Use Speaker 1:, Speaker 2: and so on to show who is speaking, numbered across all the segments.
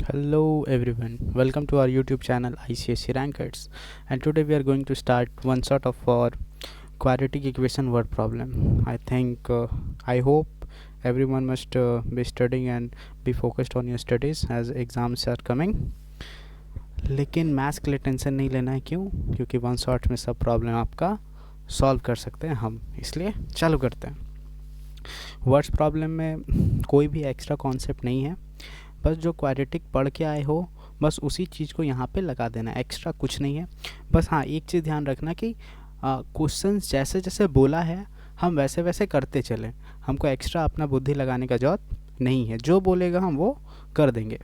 Speaker 1: Hello everyone, welcome to our YouTube channel ICSE Rankers, and today we are going to start one sort of for quadratic equation word problem. I hope everyone must be studying and be focused on your studies as exams are coming. लेकिन maths के लिए tension नहीं लेना है, क्यों? क्योंकि one shot में सब प्रॉब्लम आपका सॉल्व कर सकते हैं हम, इसलिए चालू करते हैं। वर्ड्स प्रॉब्लम में कोई भी एक्स्ट्रा कॉन्सेप्ट नहीं है, बस जो क्वाड्रेटिक पढ़ के आए हो बस उसी चीज़ को यहाँ पे लगा देना, एक्स्ट्रा कुछ नहीं है। बस हाँ, एक चीज़ ध्यान रखना कि क्वेश्चन जैसे जैसे बोला है हम वैसे वैसे करते चलें, हमको एक्स्ट्रा अपना बुद्धि लगाने का जरूरत नहीं है, जो बोलेगा हम वो कर देंगे।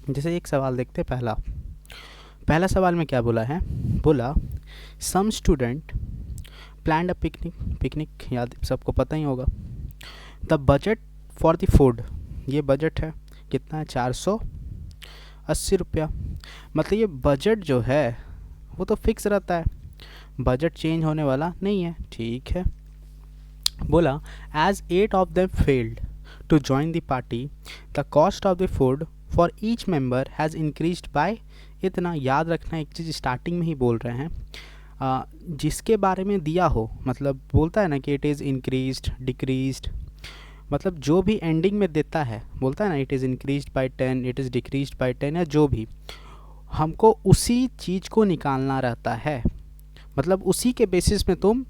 Speaker 1: जैसे एक सवाल देखते हैं। पहला सवाल में क्या बोला है? बोला सम स्टूडेंट प्लान्ड अ पिकनिक याद सबको पता ही होगा। The budget for the food, ये बजट है कितना है? 480 रुपया। मतलब ये बजट जो है वो तो फिक्स रहता है, बजट चेंज होने वाला नहीं है, ठीक है। बोला as 8 of them failed to join the party the cost of the food for each member has increased by इतना। याद रखना, एक चीज़ स्टार्टिंग में ही बोल रहे हैं, जिसके बारे में दिया हो, मतलब बोलता है ना कि इट इज़ इंक्रीज्ड, डिक्रीज्ड, मतलब जो भी एंडिंग में देता है बोलता है ना it is increased by 10, it is decreased bye 10, या जो भी, हमको उसी चीज़ को निकालना रहता है। मतलब उसी के बेसिस में तुम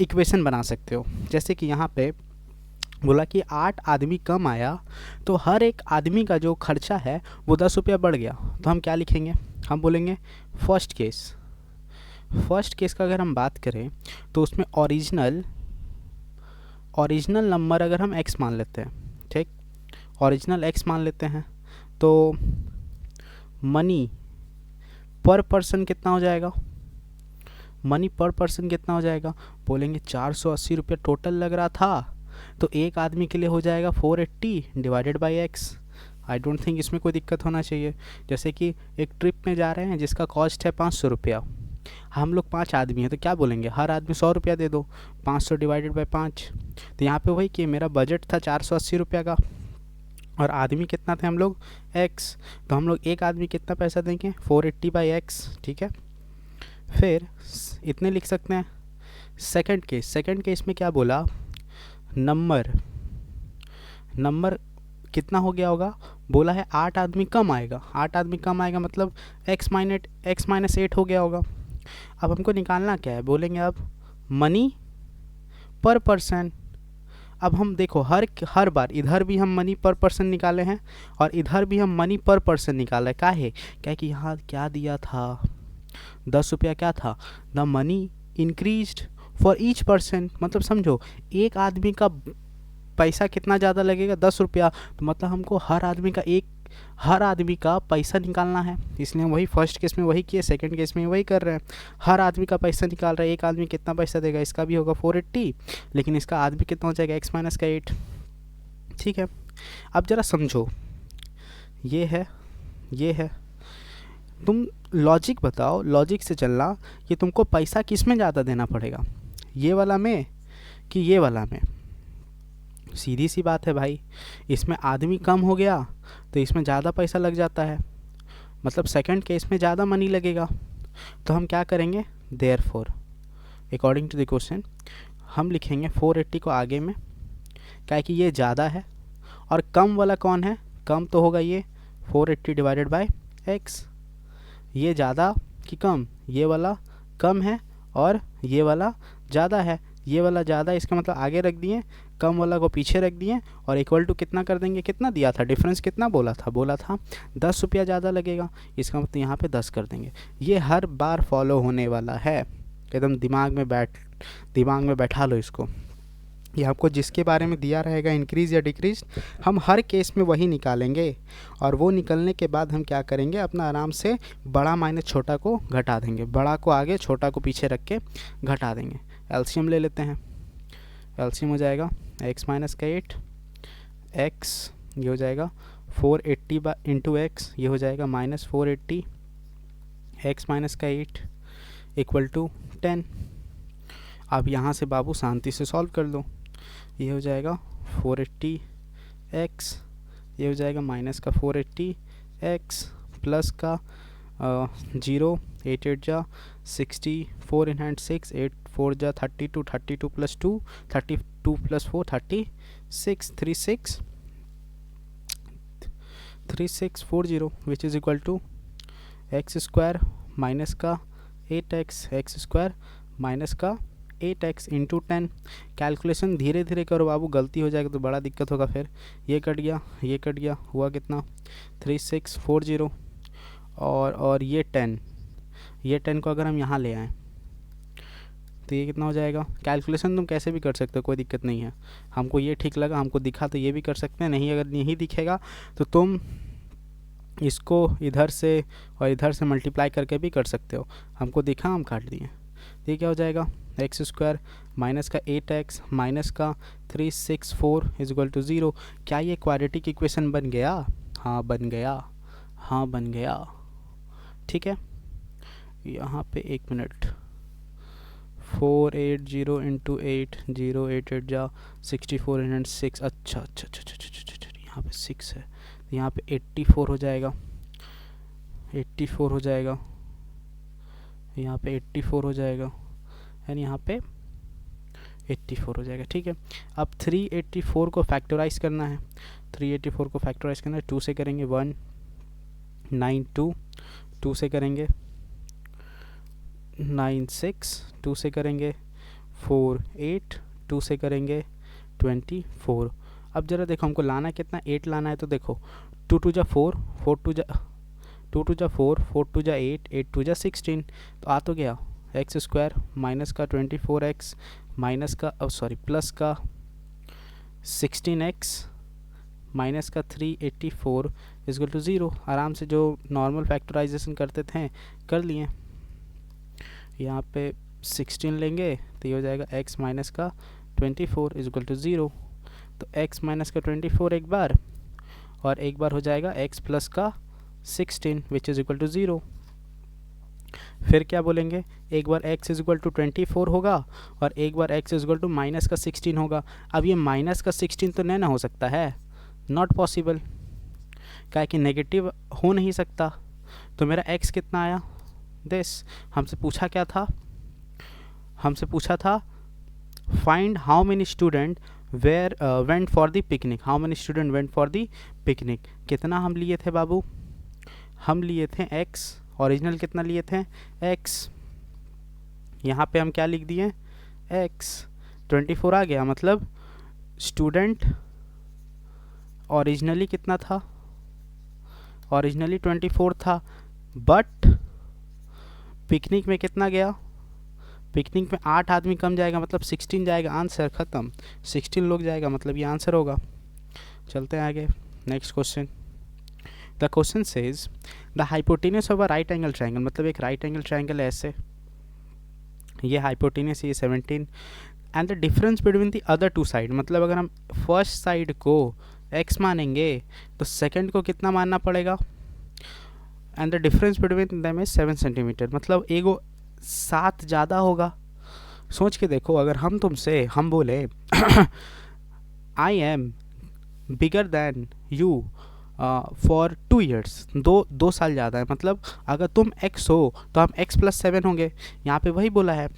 Speaker 1: इक्वेशन बना सकते हो। जैसे कि यहाँ पे बोला कि 8 आदमी कम आया तो हर एक आदमी का जो खर्चा है वो 10 रुपया बढ़ गया, तो हम क्या लिखेंगे? हम बोलेंगे फर्स्ट केस का अगर हम बात करें तो उसमें ओरिजिनल नंबर अगर हम x मान लेते हैं, ठीक, ओरिजिनल x मान लेते हैं, तो मनी पर पर्सन कितना हो जाएगा? बोलेंगे 480 रुपया टोटल लग रहा था, तो एक आदमी के लिए हो जाएगा 480 divided by x। I don't think इसमें कोई दिक्कत होना चाहिए। जैसे कि एक ट्रिप में जा रहे हैं जिसका कॉस्ट है 500 रुपया, हम लोग 5 आदमी हैं, तो क्या बोलेंगे? हर आदमी 100 रुपया दे दो, 500 डिवाइडेड बाई 5। तो यहाँ पे वही कि मेरा बजट था 480 रुपया का और आदमी कितना थे हम लोग? x, तो हम लोग एक आदमी कितना पैसा देंगे? 480 बाई x, ठीक है। फिर इतने लिख सकते हैं। सेकंड केस में क्या बोला? नंबर कितना हो गया होगा? बोला है 8 आदमी कम आएगा, मतलब x माइनस 8 हो गया होगा। अब हमको निकालना क्या है? बोलेंगे अब मनी पर पर्सन। अब हम देखो हर बार इधर भी हम मनी पर पर्सन निकाले हैं और इधर भी हम मनी पर पर्सन निकाले। क्या कि यहाँ क्या दिया था? 10 रुपया क्या था? The money increased for each person, मतलब समझो एक आदमी का पैसा कितना ज़्यादा लगेगा? 10 रुपया, तो मतलब हमको हर आदमी का पैसा निकालना है, इसलिए वही फर्स्ट केस में वही किए, सेकंड केस में वही कर रहे हैं। हर आदमी का पैसा निकाल रहे हैं, एक आदमी कितना पैसा देगा? इसका भी होगा 480, लेकिन इसका आदमी कितना हो जाएगा? x माइनस का 8, ठीक है। अब ज़रा समझो, ये है, तुम लॉजिक बताओ, लॉजिक से चलना कि तुमको पैसा किस में ज़्यादा देना पड़ेगा, ये वाला में कि ये वाला में? सीधी सी बात है भाई, इसमें आदमी कम हो गया तो इसमें ज़्यादा पैसा लग जाता है, मतलब सेकंड केस में ज़्यादा मनी लगेगा। तो हम क्या करेंगे? Therefore according to the question हम लिखेंगे 480 को आगे में, क्या कि ये ज़्यादा है और कम वाला कौन है? कम तो होगा ये 480 डिवाइडेड बाय x। ये ज़्यादा कि कम? ये वाला कम है और ये वाला ज़्यादा है, ये वाला ज़्यादा, इसका मतलब आगे रख दिए, कम वाला को पीछे रख दिए और इक्वल टू कितना कर देंगे? कितना दिया था डिफरेंस? कितना बोला था 10 रुपया ज़्यादा लगेगा, इसका मतलब यहाँ पे 10 कर देंगे। ये हर बार फॉलो होने वाला है, एकदम दिमाग में बैठा लो इसको। ये आपको जिसके बारे में दिया रहेगा इंक्रीज़ या डिक्रीज, हम हर केस में वही निकालेंगे और वो निकलने के बाद हम क्या करेंगे? अपना आराम से बड़ा माइनस छोटा को घटा देंगे, बड़ा को आगे छोटा को पीछे रख के घटा देंगे। एलसीएम ले लेते हैं, एलसीएम हो जाएगा x माइनस का 8 x, ये हो जाएगा 480 इंटू एक्स, ये हो जाएगा माइनस 480 x माइनस का 8 इक्वल टू 10। अब यहाँ से बाबू शांति से सॉल्व कर दो, ये हो जाएगा 480 x, ये हो जाएगा माइनस का 480 एक्स प्लस का 0, 8 8 जा 64 इन हैंड 6, 8 4 जा 32, 32 plus 2, 32 plus 4 36, 3640 which is equal to x square minus का 8x, एक्स स्क्वायर माइनस का 8x इंटू 10। कैलकुलेशन धीरे धीरे करो बाबू, गलती हो जाएगी तो बड़ा दिक्कत होगा फिर। ये कट गया, ये कट गया, हुआ कितना 3640 और ये 10, ये 10 को अगर हम यहाँ ले आएँ तो ये कितना हो जाएगा। कैलकुलेशन तुम कैसे भी कर सकते हो, कोई दिक्कत नहीं है। हमको ये ठीक लगा, हमको दिखा तो ये भी कर सकते हैं, नहीं अगर नहीं दिखेगा तो तुम इसको इधर से और इधर से मल्टीप्लाई करके भी कर सकते हो। हमको दिखा, हम काट दिए। ये क्या हो जाएगा, एक्स स्क्वायर माइनस का 8x माइनस का 364 इज इक्वल टू 0। क्या ये क्वाड्रेटिक इक्वेशन बन गया? हाँ बन गया, हाँ बन गया। ठीक है, यहाँ पे 1 मिनट, 480 इंटू 8, 0 8 8 जा 64 इन 6। अच्छा अच्छा अच्छा अच्छा अच्छा, यहाँ पे 6 है, यहाँ पे 84 हो जाएगा, 84 हो जाएगा, यहाँ पे 84 हो जाएगा, एंड यहाँ पे 84 हो जाएगा। ठीक है, अब 384 को फैक्टराइज करना है, 384 को फैक्टराइज करना है। 2 से करेंगे 192, 2 से करेंगे 96, 2 से करेंगे 48, 2 से करेंगे 24। अब ज़रा देखो हमको लाना कितना, 8 लाना है, तो देखो 2 2 जा 4, 4 2 जा 2 2 जा 4, 4 2 जा 8, 8 2 जा 16, तो आ तो गया एक्स स्क्वायर माइनस का 24x माइनस का प्लस का 16x माइनस का 384 इक्वल टू 0। आराम से जो नॉर्मल फैक्टराइजेशन करते थे कर लिए। यहाँ पे 16 लेंगे तो ये हो जाएगा x माइनस का 24 इक्वल टू 0। तो x माइनस का 24 एक बार, और एक बार हो जाएगा x प्लस का 16 विच इज़ इक्वल टू 0। फिर क्या बोलेंगे, एक बार x इज इक्वल टू 24 होगा और एक बार x is equal to minus का 16 होगा। अब ये माइनस का 16 तो नहीं ना हो सकता है, नॉट पॉसिबल, क्या कि नेगेटिव हो नहीं सकता। तो मेरा x कितना आया, दिस। हमसे पूछा क्या था, हमसे पूछा था find how many student went for the picnic, how many student went for the picnic. कितना हम लिए थे बाबू, हम लिए थे x, ओरिजिनल कितना लिए थे x, यहाँ पे हम क्या लिख दिए x, 24 आ गया। मतलब स्टूडेंट ओरिजिनली कितना था, ओरिजिनली 24 था, बट पिकनिक में कितना गया, पिकनिक में 8 आदमी कम जाएगा, मतलब 16 जाएगा। आंसर ख़त्म, 16 लोग जाएगा, मतलब ये आंसर होगा। चलते हैं आगे, next question. The question says the hypotenuse of a right angle triangle, मतलब एक राइट एंगल ट्राइंगल है ऐसे, ये हाइपोटेन्यूज ये 17, and the difference between the other two side, मतलब अगर हम फर्स्ट साइड को x मानेंगे तो सेकंड को कितना मानना पड़ेगा, and the difference between them is 7 centimetre, मतलब एगो 7 ज़्यादा होगा। सोच के देखो, अगर हम तुमसे हम बोले I am bigger than you for 2 years, 2 साल ज़्यादा है, मतलब अगर तुम x हो तो हम x प्लस 7 होंगे। यहाँ पे वही बोला है,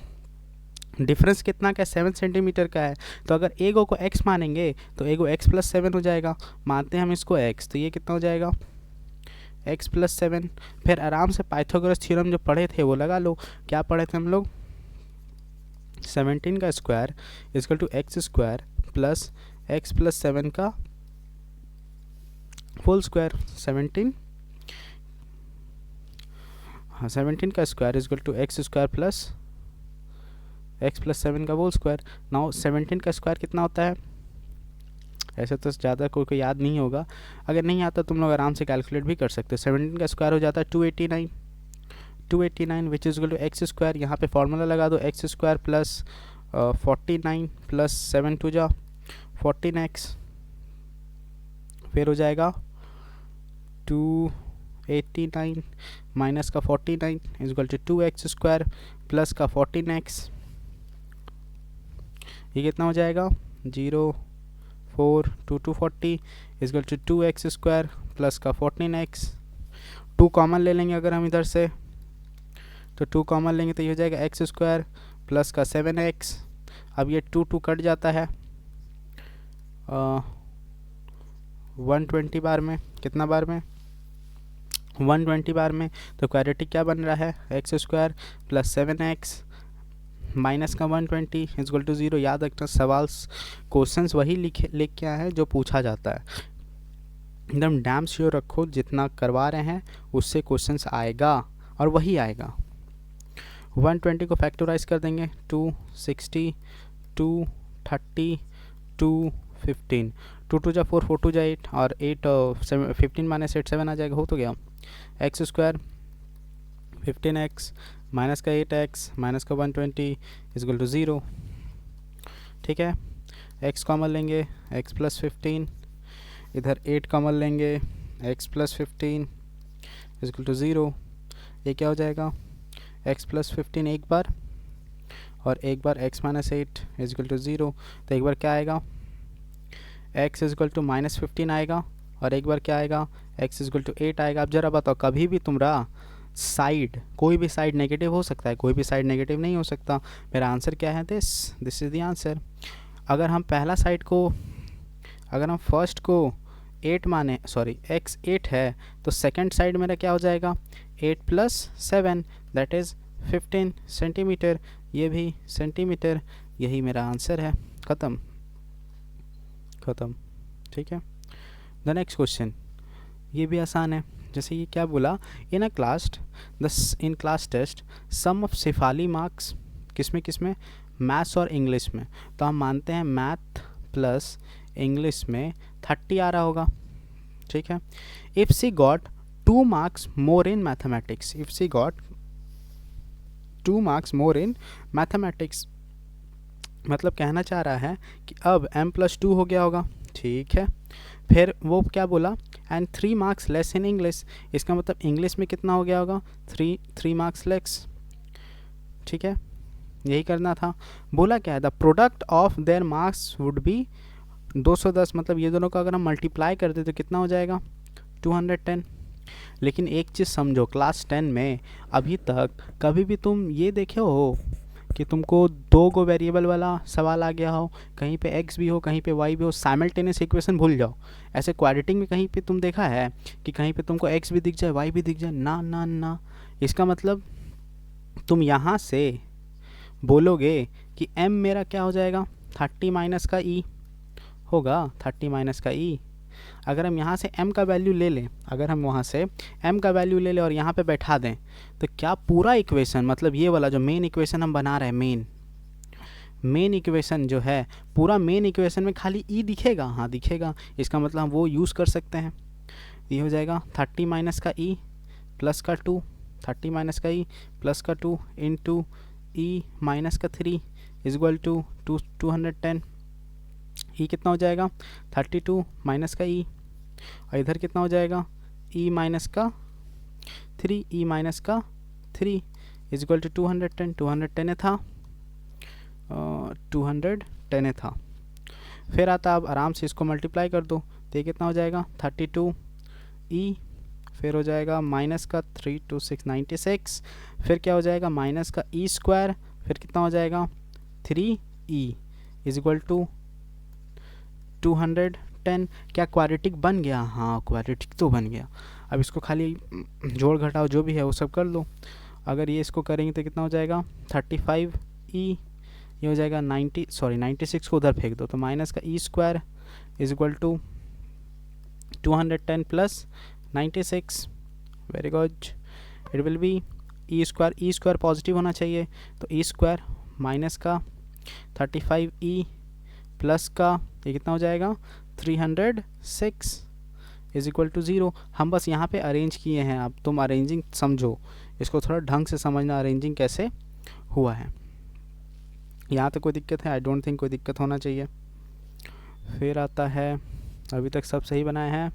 Speaker 1: डिफरेंस कितना का है, 7 सेंटीमीटर का है। तो अगर एगो को x मानेंगे तो एगो x प्लस 7 हो जाएगा, मानते हैं हम इसको x, तो ये कितना हो जाएगा x प्लस 7। फिर आराम से पाइथागोरस थ्योरम जो पढ़े थे वो लगा लो। क्या पढ़े थे हम लोग, 17 का square equal to x square plus x plus 7 का होल स्क्वायर। 17 का square is equal to x square plus x plus 7 का होल स्क्वायर। नाउ 17 का स्क्वायर कितना होता है, ऐसे तो ज़्यादा कोई याद नहीं होगा, अगर नहीं आता तुम लोग आराम से कैलकुलेट भी कर सकते हो। 17 का स्क्वायर हो जाता है 289 which is equal to x square. यहाँ पे फॉर्मूला लगा दो, एक्स स्क्वायर प्लस 49 प्लस 7 2 जा 14x, फिर हो जाएगा 289 माइनस का 49 is equal to 2x square plus का 14x, ये कितना हो जाएगा 0 4 2 240 is equal to 2x square plus का 14x 2 कॉमन ले लेंगे अगर हम इधर से, तो 2 कॉमन लेंगे तो ये हो जाएगा एक्स स्क्वायर प्लस का 7x। अब ये 2 कट जाता है 120 बार में, कितना बार में 120 बार में। तो क्वाड्रेटिक क्या बन रहा है, x square plus 7x minus का 120 इक्वल टू 0। याद रखना सवाल क्वेश्चंस वही लिख के आए हैं जो पूछा जाता है, एकदम डैम श्योर रखो जितना करवा रहे हैं उससे क्वेश्चंस आएगा और वही आएगा। 120 को फैक्टराइज कर देंगे, 260 230 215, 2 2 जा 4 4 2 जा 8 और 8 15 माइनस 8 7 आ जाएगा, हो तो गया। एक्स स्क्वायर 15x माइनस का 8x माइनस का 120 इक्वल टू 0। ठीक है, x कॉमन लेंगे x प्लस 15, इधर 8 कॉमन लेंगे x प्लस 15 इक्वल टू 0। ये क्या हो जाएगा, x प्लस 15 एक बार और एक बार x माइनस 8 इक्वल टू 0। तो एक बार क्या आएगा, x इक्वल टू माइनस 15 आएगा और एक बार क्या आएगा, x इक्वल टू 8 आएगा। अब जरा बताओ, कभी भी तुम्हारा साइड, कोई भी साइड नेगेटिव हो सकता है, कोई भी साइड नेगेटिव नहीं हो सकता। मेरा आंसर क्या है, दिस इज़ द आंसर। अगर हम पहला साइड को, अगर हम फर्स्ट को 8 माने, सॉरी x 8 है, तो सेकंड साइड मेरा क्या हो जाएगा 8 प्लस 7 दैट इज़ 15 सेंटीमीटर, ये भी सेंटीमीटर। यही मेरा आंसर है, ख़त्म ख़त्म। ठीक है, द नेक्स्ट क्वेश्चन, ये भी आसान है। जैसे ये क्या बोला, in class test sum of Shefali marks, किस में मैथ्स और इंग्लिश में। तो हम मानते हैं मैथ प्लस इंग्लिश में 30 आ रहा होगा। ठीक है, if she got 2 marks more in mathematics, if she got 2 marks more in mathematics, मतलब कहना चाह रहा है कि अब m प्लस 2 हो गया होगा। ठीक है, फिर वो क्या बोला, and 3 marks less in English, इसका मतलब इंग्लिश में कितना हो गया होगा 3 मार्क्स लेस। ठीक है, यही करना था। बोला क्या है, the product of their marks would be 210, मतलब ये दोनों का अगर हम मल्टीप्लाई करते तो कितना हो जाएगा 210। लेकिन एक चीज़ समझो, क्लास 10 में अभी तक कभी भी तुम ये देखे हो कि तुमको 2 गो वेरिएबल वाला सवाल आ गया हो, कहीं पे x भी हो कहीं पे y भी हो, साइमल्टेनियस इक्वेशन भूल जाओ। ऐसे क्वाड्रेटिक में कहीं पे तुम देखा है कि कहीं पे तुमको x भी दिख जाए y भी दिख जाए, ना ना ना। इसका मतलब तुम यहाँ से बोलोगे कि m मेरा क्या हो जाएगा 30 माइनस का e होगा, 30 माइनस का e। अगर हम यहाँ से m का वैल्यू ले लें, अगर हम वहाँ से m का वैल्यू ले लें और यहाँ पे बैठा दें, तो क्या पूरा इक्वेशन, मतलब ये वाला जो मेन इक्वेशन हम बना रहे हैं, मेन इक्वेशन जो है, पूरा मेन इक्वेशन में खाली e दिखेगा, हाँ दिखेगा। इसका मतलब हम वो यूज़ कर सकते हैं। ये हो जाएगा 30 माइनस का e प्लस का 2, 30 माइनस का e प्लस का 2 इंटू e माइनस का 3 इक्वल टू 210। e कितना हो जाएगा 32 माइनस का e, और इधर कितना हो जाएगा e माइनस का 3, e माइनस का 3 इक्वल टू 210। 210 था, 210 था। फिर आता, अब आराम से इसको मल्टीप्लाई कर दो, तो ये कितना हो जाएगा 32 e, फिर हो जाएगा माइनस का 3 2 6 96, फिर क्या हो जाएगा माइनस का e स्क्वायर, फिर कितना हो जाएगा 3e इक्वल टू 210। क्या क्वाड्रेटिक बन गया, हाँ क्वाड्रेटिक तो बन गया। अब इसको खाली जोड़ घटाओ जो भी है वो सब कर लो। अगर ये इसको करेंगे तो कितना हो जाएगा 35e, ये हो जाएगा 96 को उधर फेंक दो, तो माइनस का e square is equal to 210 plus 96। Very good, it will be e square positive होना चाहिए, तो e स्क्वायर माइनस का 35e प्लस का ये कितना हो जाएगा 306 इज इक्वल टू 0। हम बस यहाँ पे अरेंज किए हैं, अब तुम अरेंजिंग समझो, इसको थोड़ा ढंग से समझना अरेंजिंग कैसे हुआ है। यहाँ तक कोई दिक्कत है, आई डोंट थिंक कोई दिक्कत होना चाहिए। फिर आता है, अभी तक सब सही बनाए हैं,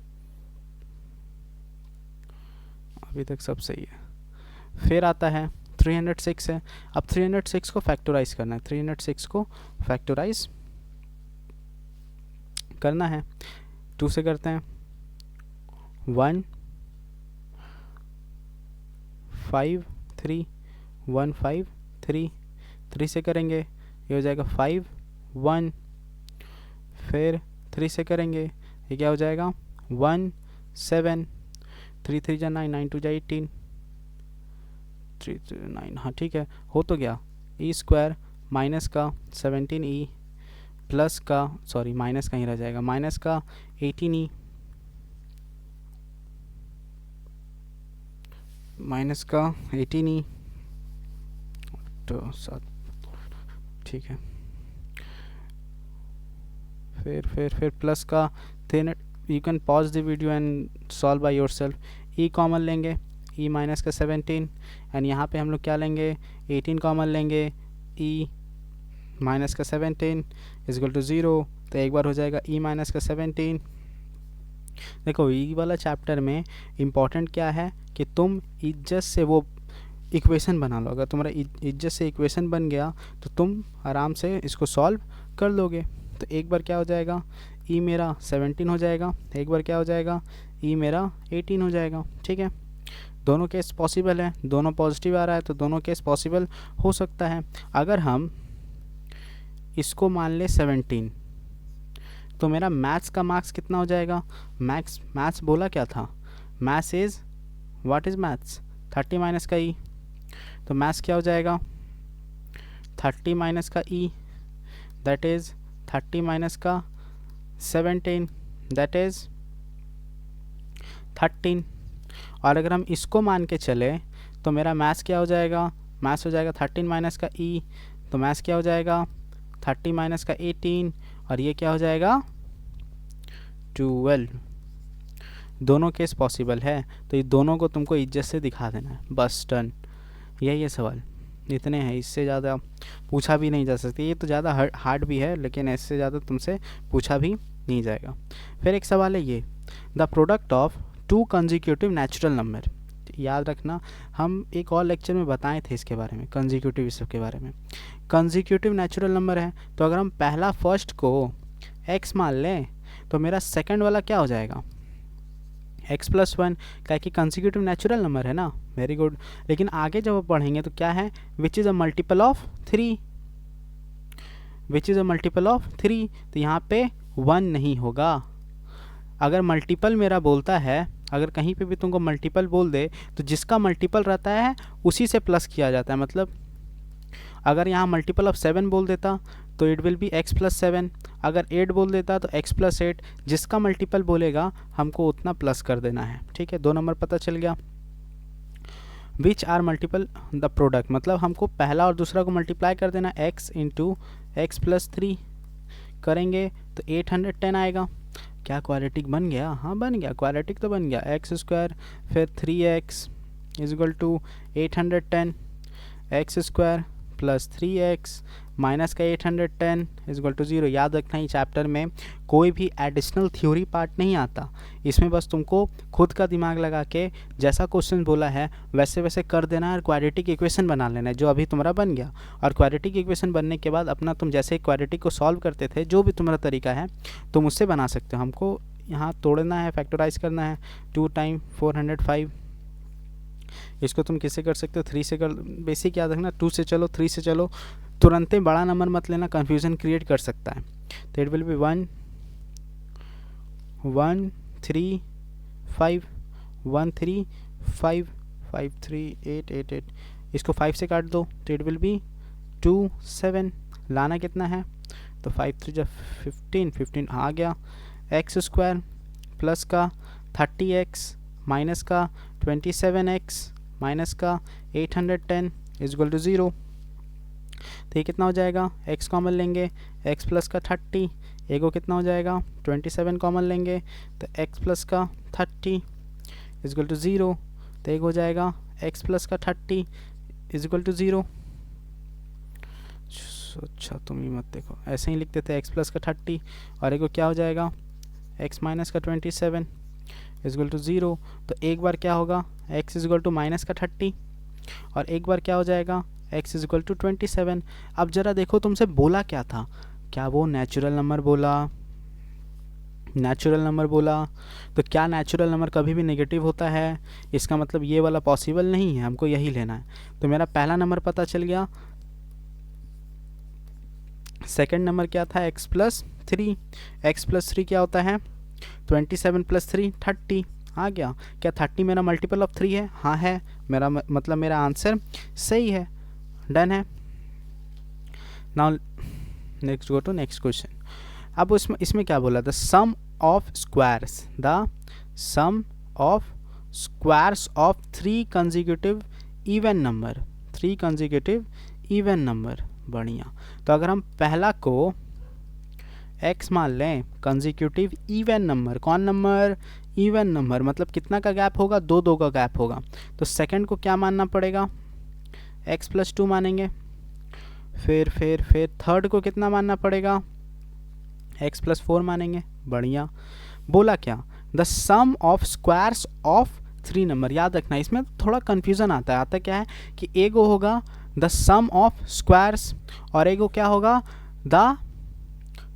Speaker 1: अभी तक सब सही है। फिर आता है 306 है, अब 306 को फैक्टराइज करना है, 306 को फैक्टराइज करना है। 2 से करते हैं 1 53153, 3 से करेंगे ये हो जाएगा 51, फिर 3 से करेंगे ये क्या हो जाएगा 17, 3 3 जा 9, 9 2 जा 18, 3 9, हाँ ठीक है, हो तो गया। ई स्क्वायर माइनस का 17e प्लस का, सॉरी माइनस का ही रह जाएगा, माइनस का 18e माइनस का 18e तो 7, ठीक है, फिर प्लस का, then you can pause the video and solve by yourself। e common लेंगे, e माइनस का 17 एंड यहाँ पे हम लोग क्या लेंगे 18 कॉमन लेंगे, e माइनस का 17 इज इक्वल टू 0, तो एक बार हो जाएगा e माइनस का 17। देखो e वाला चैप्टर में इम्पॉर्टेंट क्या है कि तुम इज्जत से वो इक्वेशन बना लो। अगर तुम्हारा इज्जत से इक्वेशन बन गया तो तुम आराम से इसको सॉल्व कर लोगे। तो एक बार क्या हो जाएगा e मेरा 17 हो जाएगा, एक बार क्या हो जाएगा e मेरा 18 हो जाएगा। ठीक है, दोनों केस पॉसिबल है, दोनों पॉजिटिव आ रहा है तो दोनों केस पॉसिबल हो सकता है। अगर हम इसको मान ले 17 तो मेरा मैथ्स का मार्क्स कितना हो जाएगा। मैथ्स बोला क्या था, maths is what is maths 30 minus का ई, तो मैथ्स क्या हो जाएगा 30 माइनस का ई दैट इज़ 30 माइनस का 17 दैट इज़ 13। और अगर हम इसको मान के चले तो मेरा मैथ्स क्या हो जाएगा, मैथ्स हो जाएगा 13 माइनस का ई, तो मैथ्स क्या हो जाएगा 30 माइनस का 18 और ये क्या हो जाएगा 12। दोनों केस पॉसिबल है तो ये दोनों को तुमको इज्जत से दिखा देना है, बस डन। यही है सवाल, इतने हैं, इससे ज़्यादा पूछा भी नहीं जा सकती। ये तो ज़्यादा हार्ड भी है लेकिन इससे ज़्यादा तुमसे पूछा भी नहीं जाएगा। फिर एक सवाल है ये, the product of 2 consecutive natural number. याद रखना हम एक और लेक्चर में बताए थे इसके बारे में, कंसेक्यूटिव सब के बारे में। कंसेक्यूटिव नेचुरल नंबर है तो अगर हम पहला फर्स्ट को x मान लें तो मेरा सेकंड वाला क्या हो जाएगा x प्लस 1, क्या कि कंसेक्यूटिव नेचुरल नंबर है ना, वेरी गुड। लेकिन आगे जब आप पढ़ेंगे तो क्या है which is a multiple of 3, which is a multiple of 3, तो यहाँ पे 1 नहीं होगा। अगर मल्टीपल मेरा बोलता है, अगर कहीं पे भी तुमको मल्टीपल बोल दे तो जिसका मल्टीपल रहता है उसी से प्लस किया जाता है। मतलब अगर यहाँ मल्टीपल ऑफ 7 बोल देता तो it will B x plus 7, अगर 8 बोल देता तो x प्लस 8, जिसका मल्टीपल बोलेगा हमको उतना प्लस कर देना है। ठीक है, 2 नंबर पता चल गया। Which are multiple the product, मतलब हमको पहला और दूसरा को मल्टीप्लाई कर देना, x इंटू एक्स प्लस 3 करेंगे तो 810 आएगा। क्या क्वाड्रेटिक बन गया, हाँ बन गया, क्वाड्रेटिक तो बन गया। एक्स स्क्वायर फिर 3x is equal to 810, x square plus 3x minus का 810 इज इक्वल टू 0। याद रखना ही चैप्टर में कोई भी एडिशनल थ्योरी पार्ट नहीं आता, इसमें बस तुमको खुद का दिमाग लगा के जैसा क्वेश्चन बोला है वैसे वैसे कर देना है और क्वाड्रेटिक इक्वेशन बना लेना है, जो अभी तुम्हारा बन गया। और क्वाड्रेटिक इक्वेशन बनने के बाद अपना तुम जैसे क्वाड्रेटिक को सॉल्व करते थे, जो भी तुम्हारा तरीका है तुम उससे बना सकते हो। हमको यहाँ तोड़ना है, फैक्टराइज करना है, 2 टाइम 405। इसको तुम किससे कर सकते हो, 3 से कर। बेसिक याद रखना, 2 से चलो 3 से चलो, तुरंत ही बड़ा नंबर मत लेना, कंफ्यूजन क्रिएट कर सकता है। तो इट विल बी 1 1 3 5 1 3 5 5 3 8 8 8, इसको 5 से काट दो तो इट विल बी 2 7। लाना कितना है तो 5 3 जब 15 15 आ गया। एक्स स्क्वायर प्लस का 30x माइनस का 27x माइनस का 810 इज इक्वल टू 0। तो ये कितना हो जाएगा, x कॉमन लेंगे, x प्लस का 30, एगो कितना हो जाएगा 27 कॉमन लेंगे तो x प्लस का 30 इज इक्वल टू 0। तो एक हो जाएगा x प्लस का 30 इज इक्वल टू 0। अच्छा तुम ही मत देखो, ऐसे ही लिख देते x प्लस का 30 और एगो क्या हो जाएगा x माइनस का 27 इज इक्वल टू 0। तो एक बार क्या होगा x is equal to minus का 30 और एक बार क्या हो जाएगा x इज इक्वल टू 27। अब ज़रा देखो तुमसे बोला क्या था, क्या वो नेचुरल नंबर बोला नेचुरल नंबर बोला, तो क्या नेचुरल नंबर कभी भी नेगेटिव होता है? इसका मतलब ये वाला पॉसिबल नहीं है, हमको यही लेना है। तो मेरा पहला नंबर पता चल गया। सेकंड नंबर क्या था? x plus 3। एक्स प्लस 3 क्या होता है? 27 प्लस 3 30 आ गया। क्या 30 मेरा मल्टीपल ऑफ 3 है? हाँ है। मेरा मतलब मेरा आंसर सही है। डन है। Now next go to next question. अब इसमें क्या बोला? The sum of squares, the sum of squares of 3 consecutive even number, 3 consecutive even number. बढ़िया। तो अगर हम पहला को x मान लें, कंसेक्यूटिव इवन नंबर, कौन नंबर? इवन नंबर, मतलब कितना का गैप होगा? 2 का गैप होगा। तो सेकंड को क्या मानना पड़ेगा? x प्लस 2 मानेंगे। फिर थर्ड को कितना मानना पड़ेगा? x प्लस 4 मानेंगे। बढ़िया। बोला क्या? The sum of squares of 3 number. याद रखना, इसमें थोड़ा कन्फ्यूज़न आता क्या है कि एगो होगा द सम ऑफ स्क्वायर्स और एगो क्या होगा? द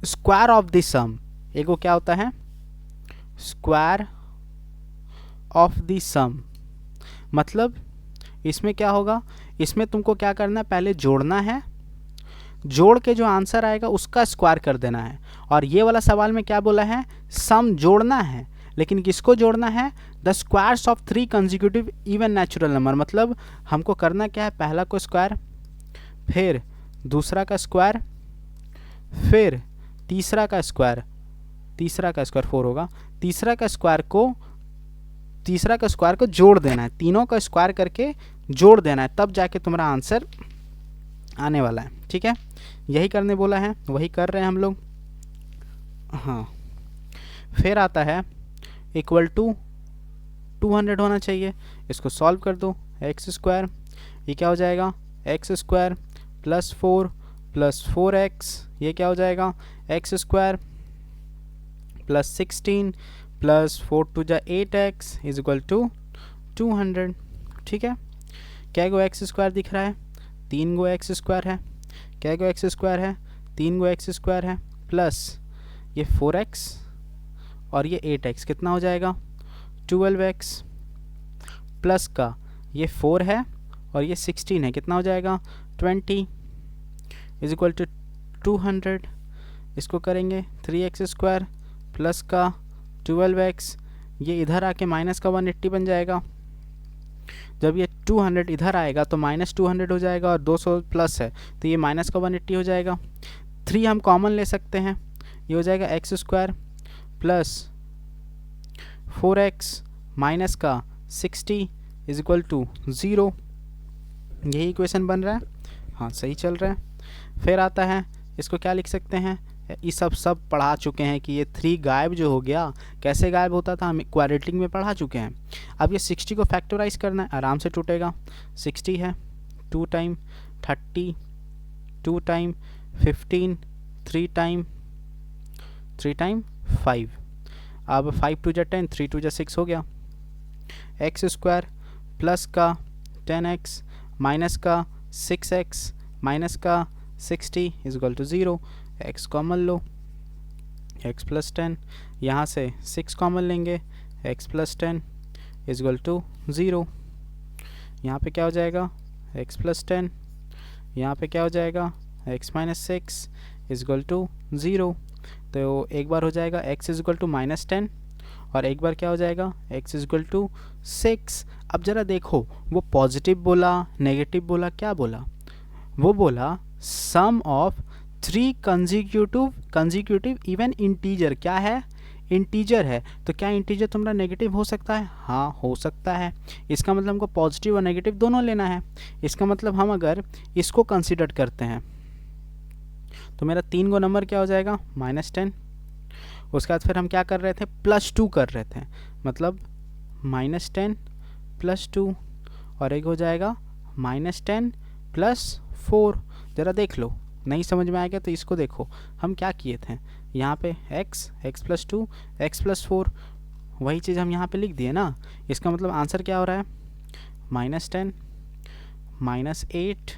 Speaker 1: स्क्वायर ऑफ द सम। एगो क्या होता है? स्क्वायर ऑफ द सम। मतलब इसमें क्या होगा? इसमें तुमको क्या करना है? पहले जोड़ना है, जोड़ के जो आंसर आएगा उसका स्क्वायर कर देना है। और ये वाला सवाल में क्या बोला है? सम जोड़ना है, लेकिन किसको जोड़ना है? The squares of 3 consecutive even natural number. मतलब हमको करना क्या है? पहला को स्क्वायर, फिर दूसरा का स्क्वायर, फिर तीसरा का स्क्वायर 4 होगा। तीसरा का स्क्वायर को जोड़ देना है, तीनों का स्क्वायर करके जोड़ देना है, तब जाके तुम्हारा आंसर आने वाला है। ठीक है, यही करने बोला है, वही कर रहे हैं हम लोग। हाँ, फिर आता है इक्वल टू 200 होना चाहिए। इसको सॉल्व कर दो। एक्स स्क्वायर, ये क्या हो जाएगा? X square plus 4 plus 4x, ये क्या हो जाएगा? X square plus 16 plus 4 two जा 8x इज इक्वल टू 200। ठीक है, क्या गो एक्स स्क्वायर दिख रहा है? 3 गो एक्स स्क्वायर है। क्या गो एक्स स्क्वायर है? 3 गो एक्स स्क्वायर है, प्लस ये 4x और ये 8x, कितना हो जाएगा? 12x, प्लस का ये 4 है और ये 16 है, कितना हो जाएगा? 20 इज इक्वल टू 200। इसको करेंगे 3x स्क्वायर प्लस का 12x, ये इधर आके माइनस का 180 बन जाएगा। जब ये 200 इधर आएगा तो माइनस 200 हो जाएगा, और 200 प्लस है तो ये माइनस का 180 हो जाएगा। 3 हम कॉमन ले सकते हैं, ये हो जाएगा x square plus 4x minus का 60 इज इक्वल टू 0। यही इक्वेशन बन रहा है। हाँ, सही चल रहा है। फिर आता है, इसको क्या लिख सकते हैं? ये सब पढ़ा चुके हैं कि ये 3 गायब जो हो गया, कैसे गायब होता था हम क्वाड्रेटिक में पढ़ा चुके हैं। अब ये 60 को फैक्टराइज करना है, आराम से टूटेगा। 60 है 2 टाइम 30, 2 टाइम 15, 3 टाइम 5। अब 5 टू जा 10, 3 टू जा 6 हो गया। एक्स स्क्वायर प्लस का 10x माइनस का 6x माइनस का 60 is equal to 0। x common लो, x प्लस 10, यहाँ से 6 कॉमन लेंगे, x plus 10 is equal to 0। यहाँ पे क्या हो जाएगा? x प्लस 10, यहाँ पे क्या हो जाएगा? x minus 6 is equal to 0। तो एक बार हो जाएगा x is equal to minus 10 और एक बार क्या हो जाएगा? x is equal to 6। अब ज़रा देखो, वो पॉजिटिव बोला, नेगेटिव बोला, क्या बोला? वो बोला सम ऑफ 3 कंसेक्यूटिव इवन इंटीजर। क्या है? इंटीजर है। तो क्या इंटीजर तुम्हारा नेगेटिव हो सकता है? हाँ, हो सकता है। इसका मतलब हमको पॉजिटिव और नेगेटिव दोनों लेना है। इसका मतलब हम अगर इसको कंसीडर करते हैं तो मेरा 3 गो नंबर क्या हो जाएगा? माइनस 10। उसके बाद फिर हम क्या कर रहे थे? प्लस 2 कर रहे थे, मतलब माइनस 10 प्लस 2, और एक हो जाएगा माइनस 10 प्लस 4। ज़रा देख लो, नहीं समझ में आएगा तो इसको देखो, हम क्या किए थे यहाँ पे? x प्लस 2, x प्लस 4, वही चीज़ हम यहाँ पे लिख दिए ना। इसका मतलब आंसर क्या हो रहा है? माइनस 10 माइनस 8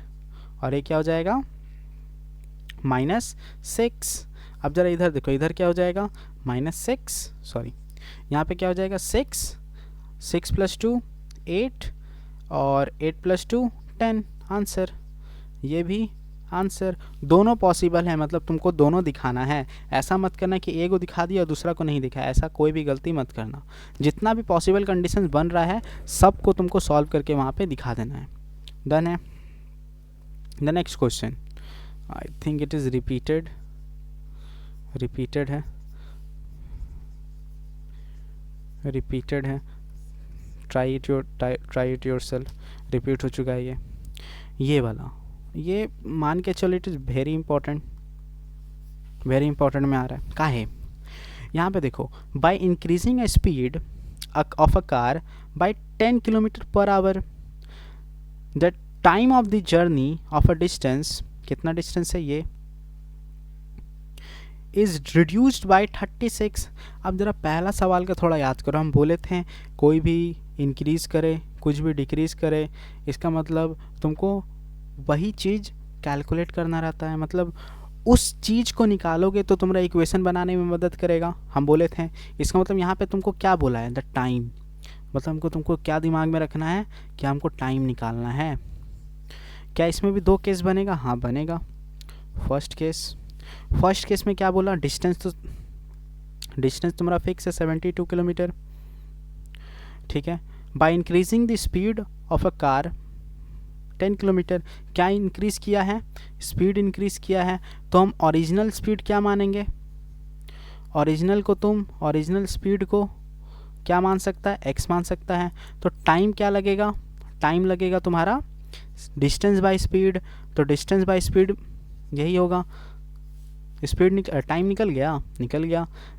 Speaker 1: और ये क्या हो जाएगा? माइनस 6। अब ज़रा इधर देखो, इधर क्या हो जाएगा? माइनस 6, सॉरी यहाँ पे क्या हो जाएगा 6, 6 + 2 8 और 8 + 2 10 आंसर। ये भी आंसर। दोनों पॉसिबल है, मतलब तुमको दोनों दिखाना है। ऐसा मत करना कि एक को दिखा दिया और दूसरा को नहीं दिखाया, ऐसा कोई भी गलती मत करना। जितना भी पॉसिबल कंडीशन बन रहा है सबको तुमको सॉल्व करके वहाँ पे दिखा देना है। डन है। The next question, I think it is repeated है। Try it yourself. रिपीट हो चुका है ये वाला। ये मान के चलो इट इज़ वेरी इंपॉर्टेंट में आ रहा है। का है यहाँ पे देखो, by increasing speed of a car by 10 km/h the time of the journey of a distance, कितना डिस्टेंस है ये, इज़ रिड्यूस्ड बाय 36। अब ज़रा पहला सवाल का थोड़ा याद करो। हम बोले थे कोई भी इंक्रीज़ करे कुछ भी डिक्रीज़ करे, इसका मतलब तुमको वही चीज़ कैलकुलेट करना रहता है। मतलब उस चीज़ को निकालोगे तो तुम्हारा इक्वेशन बनाने में मदद करेगा। हम बोले थे इसका मतलब यहाँ पे तुमको क्या बोला है, द टाइम। मतलब तुमको क्या दिमाग में रखना है कि हमको टाइम निकालना है। क्या इसमें भी 2 केस बनेगा? हाँ बनेगा। फर्स्ट केस में क्या बोला, डिस्टेंस तुम्हारा फिक्स है 72 किलोमीटर, ठीक है। By increasing the speed of a car 10 kilometre, क्या इंक्रीज़ किया है, स्पीड इंक्रीज़ किया है, तो हम ओरिजिनल स्पीड क्या मानेंगे, ओरिजिनल स्पीड को क्या मान सकता है, x मान सकता है। तो टाइम क्या लगेगा, टाइम लगेगा तुम्हारा डिस्टेंस बाय स्पीड, तो डिस्टेंस बाय स्पीड यही होगा। टाइम निकल गया।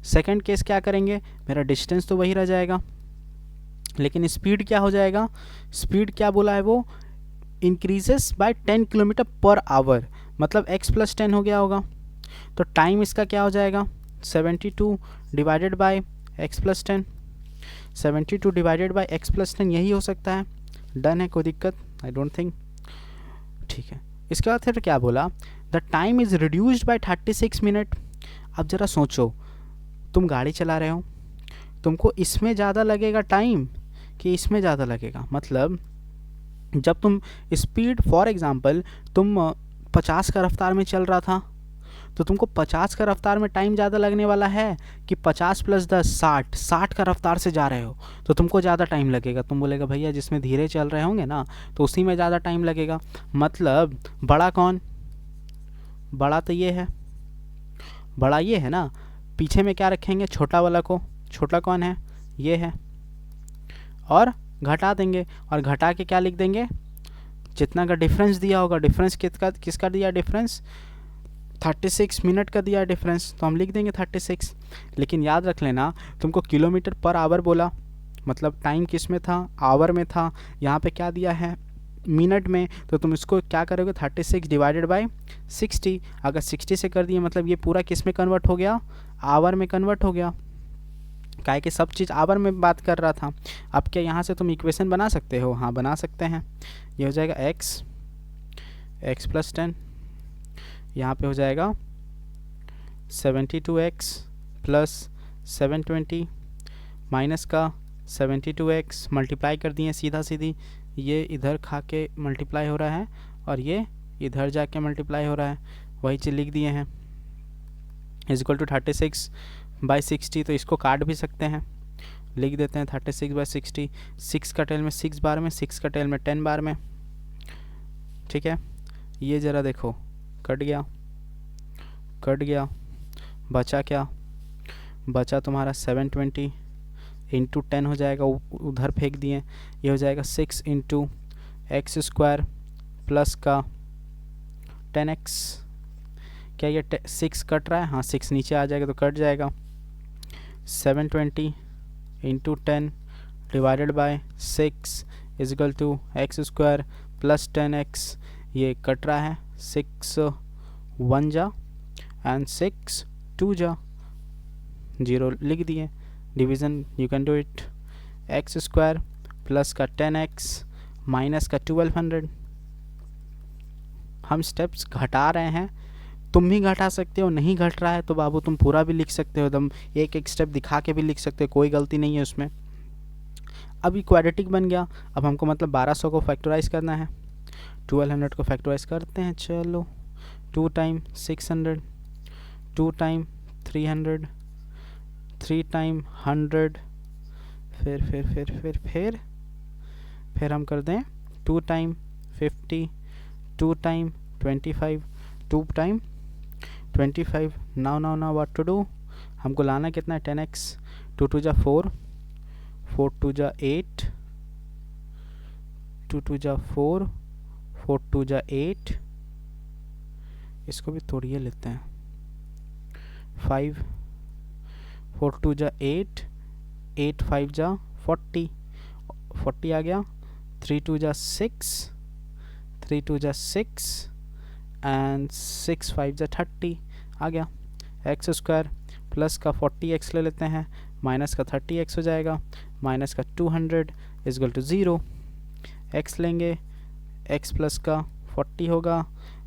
Speaker 1: सेकंड केस क्या करेंगे, मेरा डिस्टेंस तो वही रह जाएगा लेकिन स्पीड क्या हो जाएगा, स्पीड क्या बोला है वो, इंक्रीजेस बाय 10 km/h, मतलब x + 10 हो गया होगा। तो टाइम इसका क्या हो जाएगा, 72 divided by x + 10, 72 divided by x + 10 यही हो सकता है। डन है, कोई दिक्कत आई डोंट थिंक, ठीक है। इसके बाद फिर क्या बोला, the time is reduced by 36 minute. अब ज़रा सोचो, तुम गाड़ी चला रहे हो, तुमको इसमें ज़्यादा लगेगा टाइम कि इसमें ज़्यादा लगेगा। मतलब जब तुम स्पीड, फॉर एग्ज़ाम्पल तुम 50 का रफ्तार में चल रहा था तो तुमको 50 का रफ्तार में टाइम ज़्यादा लगने वाला है कि 50 + 10 60 का रफ्तार से जा रहे हो तो तुमको ज़्यादा टाइम लगेगा। तुम बोलेगा भैया जिसमें धीरे चल रहे होंगे ना तो उसी में ज़्यादा टाइम लगेगा। मतलब बड़ा कौन, बड़ा तो ये है, बड़ा ये है ना, पीछे में क्या रखेंगे, छोटा वाला को, छोटा कौन है, ये है, और घटा देंगे और घटा के क्या लिख देंगे, जितना का डिफरेंस दिया होगा, डिफरेंस किसका दिया, डिफरेंस 36 मिनट का दिया डिफरेंस, तो हम लिख देंगे 36। लेकिन याद रख लेना तुमको km/h बोला, मतलब टाइम किस में था, आवर में था, यहाँ पे क्या दिया है मिनट में, तो तुम इसको क्या करोगे 36 डिवाइडेड बाय 60। अगर 60 से कर दिए मतलब ये पूरा किस में कन्वर्ट हो गया, आवर में कन्वर्ट हो गया, काहे कि सब चीज़ आवर में बात कर रहा था। अब क्या यहाँ से तुम इक्वेशन बना सकते हो, हाँ बना सकते हैं। ये हो जाएगा x + 10, यहाँ पे हो जाएगा 72x + 720 माइनस का 72x मल्टीप्लाई कर दिए सीधा सीधी, ये इधर खा के मल्टीप्लाई हो रहा है और ये इधर जाके मल्टीप्लाई हो रहा है, वही चीज़ लिख दिए हैं, इक्वल टू 36/60। तो इसको काट भी सकते हैं, लिख देते हैं 36/60, 6 का टेल में 6 बार में, 6 का टेल में 10 बार में, ठीक है। ये ज़रा देखो कट गया, बचा क्या, बचा तुम्हारा 720 × 10 हो जाएगा, उधर फेंक दिए, ये हो जाएगा 6 × x² प्लस का 10x। क्या ये 6 कट रहा है, हाँ 6 नीचे आ जाएगा तो कट जाएगा, 720 × 10 divided by 6 equal to x² plus 10x। ये कट रहा है, 6 1 जा एंड 6 2 जा, 0 लिख दिए, division you can do it, x² plus का 10x माइनस का 1200। हम स्टेप्स घटा रहे हैं तुम भी घटा सकते हो, नहीं घट रहा है तो बाबू तुम पूरा भी लिख सकते हो, एकदम एक एक स्टेप दिखा के भी लिख सकते हो, कोई गलती नहीं है उसमें। अब ये क्वाड्रेटिक बन गया। अब हमको मतलब 1200 को फैक्टराइज करना है, 1200 को फैक्टराइज करते हैं। चलो 2 टाइम 600, 2 टाइम 300, 3 टाइम 100, फिर हम कर दें 2 time 50, 2 time 25, 2 time 25। Now what to do, हमको लाना कितना है 10x, 2 2 जा 4, 4 2 जा 8, 2 2 जा 4, 4 2 जा 8, इसको भी तोड़िए लेते हैं 5, 4 2 जा 8, 8 5 जा 40, 40 आ गया, 3 2 जा 6, 3 2 जा 6 एंड 6 5 जा 30 आ गया। एक्स स्क्वायर प्लस का 40x ले लेते हैं, माइनस का 30x हो जाएगा, माइनस का 200 इजगल टू 0। x लेंगे, x प्लस का 40 होगा,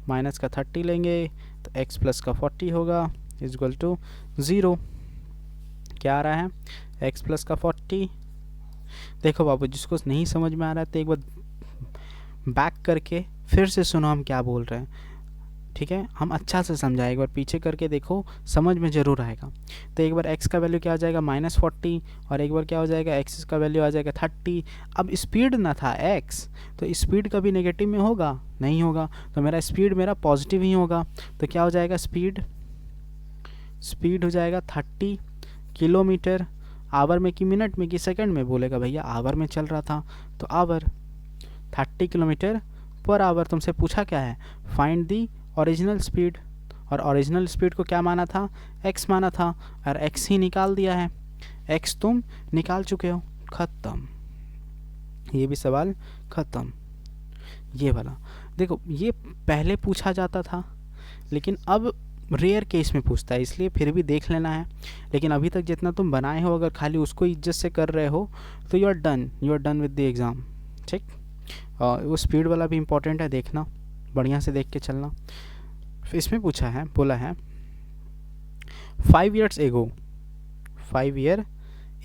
Speaker 1: माइनस का 30 लेंगे तो x प्लस का 40 होगा इजगल टू 0। क्या आ रहा है, x प्लस का 40। देखो बाबू, जिसको नहीं समझ में आ रहा है तो एक बार बैक करके फिर से सुनो हम क्या बोल रहे हैं, ठीक है। हम अच्छा से समझाएं, एक बार पीछे करके देखो, समझ में ज़रूर आएगा। तो एक बार x का वैल्यू क्या आ जाएगा -40, और एक बार क्या हो जाएगा x का वैल्यू आ जाएगा 30। अब स्पीड ना था x, तो स्पीड कभी नेगेटिव में होगा नहीं होगा, तो मेरा स्पीड मेरा पॉजिटिव ही होगा। तो क्या हो जाएगा, स्पीड हो जाएगा 30 किलोमीटर आवर में कि मिनट में कि सेकंड में, बोलेगा भैया आवर में चल रहा था तो आवर, 30 किलोमीटर पर आवर। तुमसे पूछा क्या है, फाइंड दी ओरिजिनल स्पीड, और ओरिजिनल स्पीड को क्या माना था, x माना था, और x ही निकाल दिया है, x तुम निकाल चुके हो, ख़त्म। ये भी सवाल ख़त्म। ये वाला देखो, ये पहले पूछा जाता था लेकिन अब रेयर केस में पूछता है, इसलिए फिर भी देख लेना है। लेकिन अभी तक जितना तुम बनाए हो, अगर खाली उसको इज्जत से कर रहे हो तो you are done with the exam, ठीक। वो स्पीड वाला भी इम्पोर्टेंट है, देखना बढ़िया से देख के चलना। इसमें पूछा है, बोला है 5 years एगो, 5 year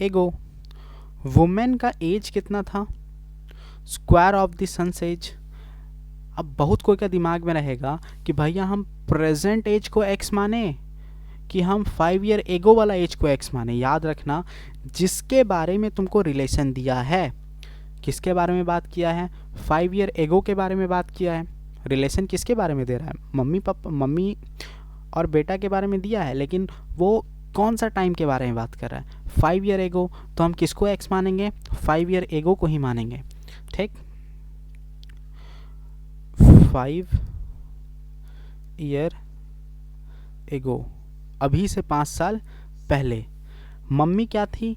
Speaker 1: एगो वुमेन का एज कितना था, square of the son's age. अब बहुत कोई का दिमाग में रहेगा कि भैया हम प्रेजेंट एज को x माने कि हम 5 year एगो वाला एज को x माने। याद रखना, जिसके बारे में तुमको रिलेशन दिया है, किसके बारे में बात किया है, 5 year एगो के बारे में बात किया है। रिलेशन किसके बारे में दे रहा है, मम्मी और बेटा के बारे में दिया है, लेकिन वो कौन सा टाइम के बारे में बात कर रहा है, 5 year एगो। तो हम किसको x मानेंगे, 5 year एगो को ही मानेंगे, ठीक। 5 year एगो, अभी से 5 साल पहले। मम्मी क्या थी,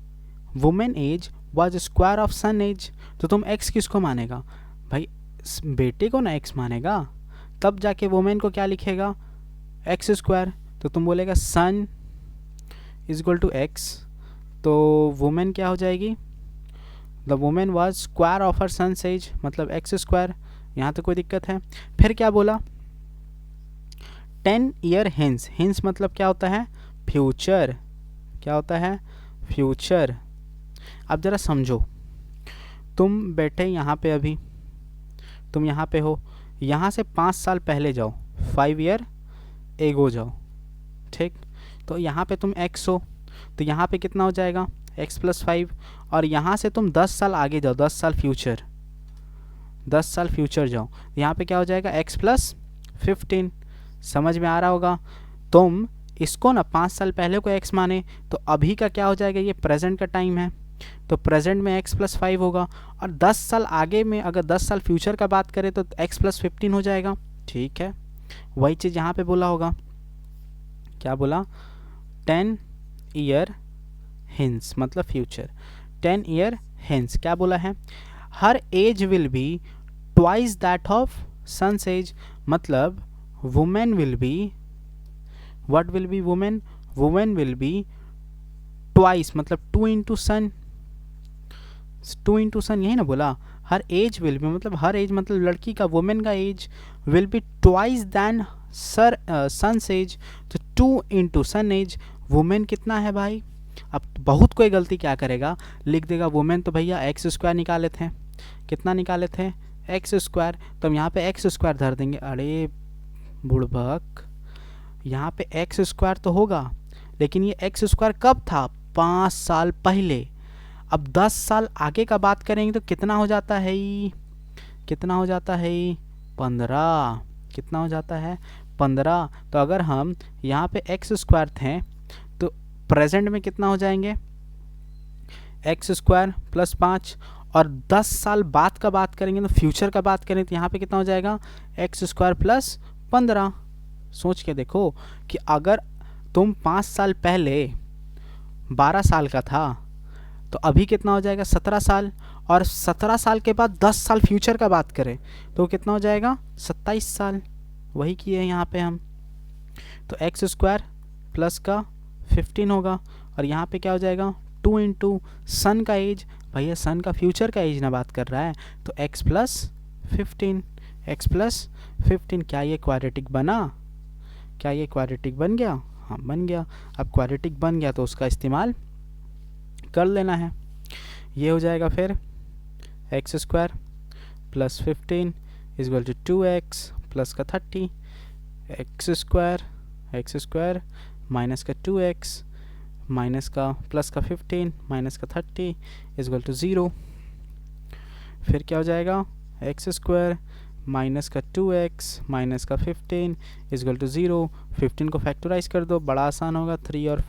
Speaker 1: women age was square of son age. तो तुम x किसको मानेगा भाई, बेटे को ना x मानेगा, तब जाके वुमेन को क्या लिखेगा, x स्क्वायर। तो तुम बोलेगा son is equal to x, तो वुमेन क्या हो जाएगी, the women was square of her son's age, मतलब x स्क्वायर। यहाँ तो कोई दिक्कत है। फिर क्या बोला, 10 year हेंस, हेंस मतलब क्या होता है, फ्यूचर। क्या होता है, फ्यूचर। अब ज़रा समझो, तुम बैठे यहाँ पे, अभी तुम यहाँ पे हो, यहाँ से 5 साल पहले जाओ, 5 year एगो जाओ, ठीक। तो यहाँ पे तुम x हो, तो यहाँ पे कितना हो जाएगा, x प्लस 5। और यहाँ से तुम 10 साल आगे जाओ, 10 साल फ्यूचर, 10 साल फ्यूचर जाओ, यहाँ पे क्या हो जाएगा, x प्लस 15। समझ में आ रहा होगा। तुम इसको ना 5 साल पहले को x माने, तो अभी का क्या हो जाएगा, ये प्रेजेंट का टाइम है, तो प्रेजेंट में x प्लस 5 होगा। और 10 साल आगे में अगर 10 साल फ्यूचर का बात करें तो x प्लस 15 हो जाएगा, ठीक है। वही चीज़ यहाँ पे बोला होगा, क्या बोला, 10 year हेंस मतलब फ्यूचर, 10 year हेंस। क्या बोला है, हर as will be twice that of sons age, मतलब women will be, what will be, women will be twice, मतलब 2 into सन, 2 into सन, यही ना बोला। हर एज विल बी मतलब हर एज मतलब लड़की का, वुमेन का age will be twice than son's age, तो 2 इंटू सन एज। वुमेन कितना है भाई, अब बहुत कोई गलती क्या करेगा, लिख देगा वुमेन तो भैया एक्स स्क्वायर निकाले थे, कितना निकाले थे, एक्स स्क्वायर, तो हम यहाँ पे एक्स स्क्वायर धर देंगे। अरे बुड़बक, यहाँ पे एक्स स्क्वायर तो होगा, लेकिन ये एक्स स्क्वायर कब था, 5 साल पहले। अब 10 साल आगे का बात करेंगे तो कितना हो जाता है, कितना हो जाता है, 15, कितना हो जाता है, 15। तो अगर हम यहाँ पे एक्स स्क्वायर थे तो प्रेजेंट में कितना हो जाएंगे, एक्स स्क्वायर प्लस 5, और 10 साल बाद का बात करेंगे तो फ्यूचर का बात करें तो यहाँ पे कितना हो जाएगा, एक्स स्क्वायर प्लस 15। सोच के देखो कि अगर तुम 5 साल पहले 12 साल का था तो अभी कितना हो जाएगा, 17 साल, और 17 साल के बाद 10 साल फ्यूचर का बात करें तो कितना हो जाएगा, 27 साल। वही किए हैं यहाँ पे हम, तो एक्स स्क्वायर प्लस का 15 होगा, और यहाँ पे क्या हो जाएगा, 2 इंटू सन का एज, भैया सन का फ्यूचर का एज ना बात कर रहा है, तो x प्लस 15, x प्लस 15। क्या ये क्वाड्रेटिक बना, क्या ये क्वाड्रेटिक बन गया, हाँ बन गया। अब क्वाड्रेटिक बन गया तो उसका इस्तेमाल कर लेना है। ये हो जाएगा फिर x square plus 15 is equal to 2x plus का 30, एक्स स्क्वायर माइनस का 2x माइनस का प्लस का 15 माइनस का 30 इजक्वल टू 0। फिर क्या हो जाएगा, एक्स स्क्वायर माइनस का 2x माइनस का 15 इजक्वल टू 0। 15 को फैक्टराइज कर दो, बड़ा आसान होगा, 3 और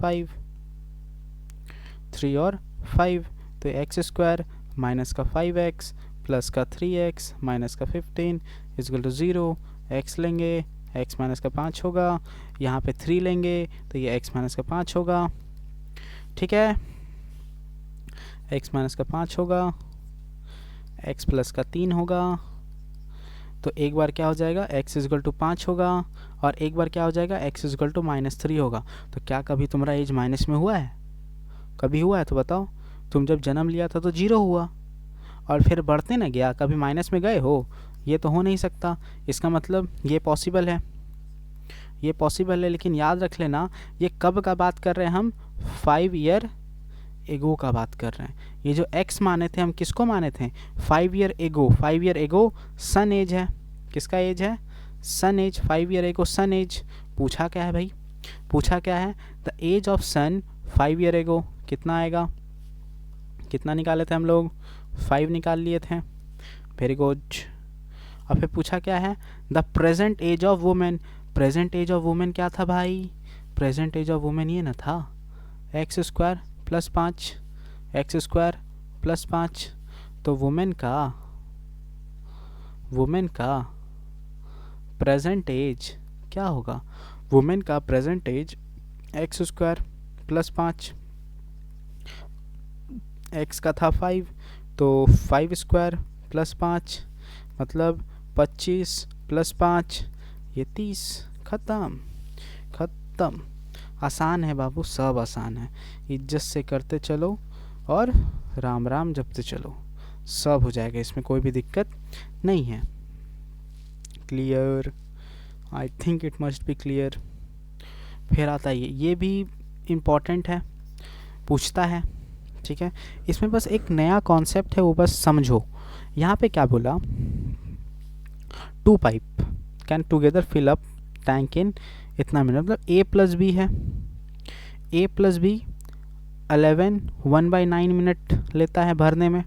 Speaker 1: 5, तो एक्स स्क्वायर माइनस का 5x प्लस का 3x माइनस का 15 इजक्वल टू 0। x लेंगे, x माइनस का 5 होगा, यहाँ पे 3 लेंगे तो ये x माइनस का 5 होगा, ठीक है, x माइनस का 5 होगा, x प्लस का 3 होगा। तो एक बार क्या हो जाएगा, x इजक्वल टू 5 होगा, और एक बार क्या हो जाएगा, x इजक्वल टू -3 होगा। तो क्या कभी तुम्हारा एज माइनस में हुआ है, कभी हुआ है तो बताओ, तुम जब जन्म लिया था तो 0 हुआ और फिर बढ़ते ना गया, कभी माइनस में गए हो, ये तो हो नहीं सकता। इसका मतलब ये पॉसिबल है, ये पॉसिबल है, लेकिन याद रख लेना ये कब का बात कर रहे हैं हम, 5 ईयर एगो का बात कर रहे हैं। ये जो x माने थे हम किसको माने थे, 5 ईयर एगो। 5 ईयर एगो सन एज है, किसका एज है, सन एज। 5 ईयर एगो सन एज। पूछा क्या है भाई, पूछा क्या है, the age of son 5 year ago, कितना आएगा, कितना निकाले थे हम लोग, 5 निकाल लिए थे, वेरी गुड। और फिर पूछा क्या है, the present age of women. Present age of women क्या था भाई, प्रेजेंट एज ऑफ वुमेन ये ना था, x square plus 5, x square plus 5। तो वुमेन का प्रेजेंट एज क्या होगा, वुमेन का present age x square plus 5, x का था 5 तो 5 स्क्वायर प्लस 5 मतलब 25 प्लस 5 ये 30। ख़त्म। आसान है बाबू, सब आसान है, इज्जत से करते चलो और राम राम जपते चलो, सब हो जाएगा, इसमें कोई भी दिक्कत नहीं है। Clear, I think it must be clear. फिर आता है ये भी इम्पॉर्टेंट है, पूछता है, ठीक है। इसमें बस एक नया कॉन्सेप्ट है, वो बस समझो। यहाँ पे क्या बोला, 2 pipe can together fill up tank in इतना मिनट, मतलब a प्लस बी है, a प्लस बी 11 1/9 मिनट लेता है भरने में।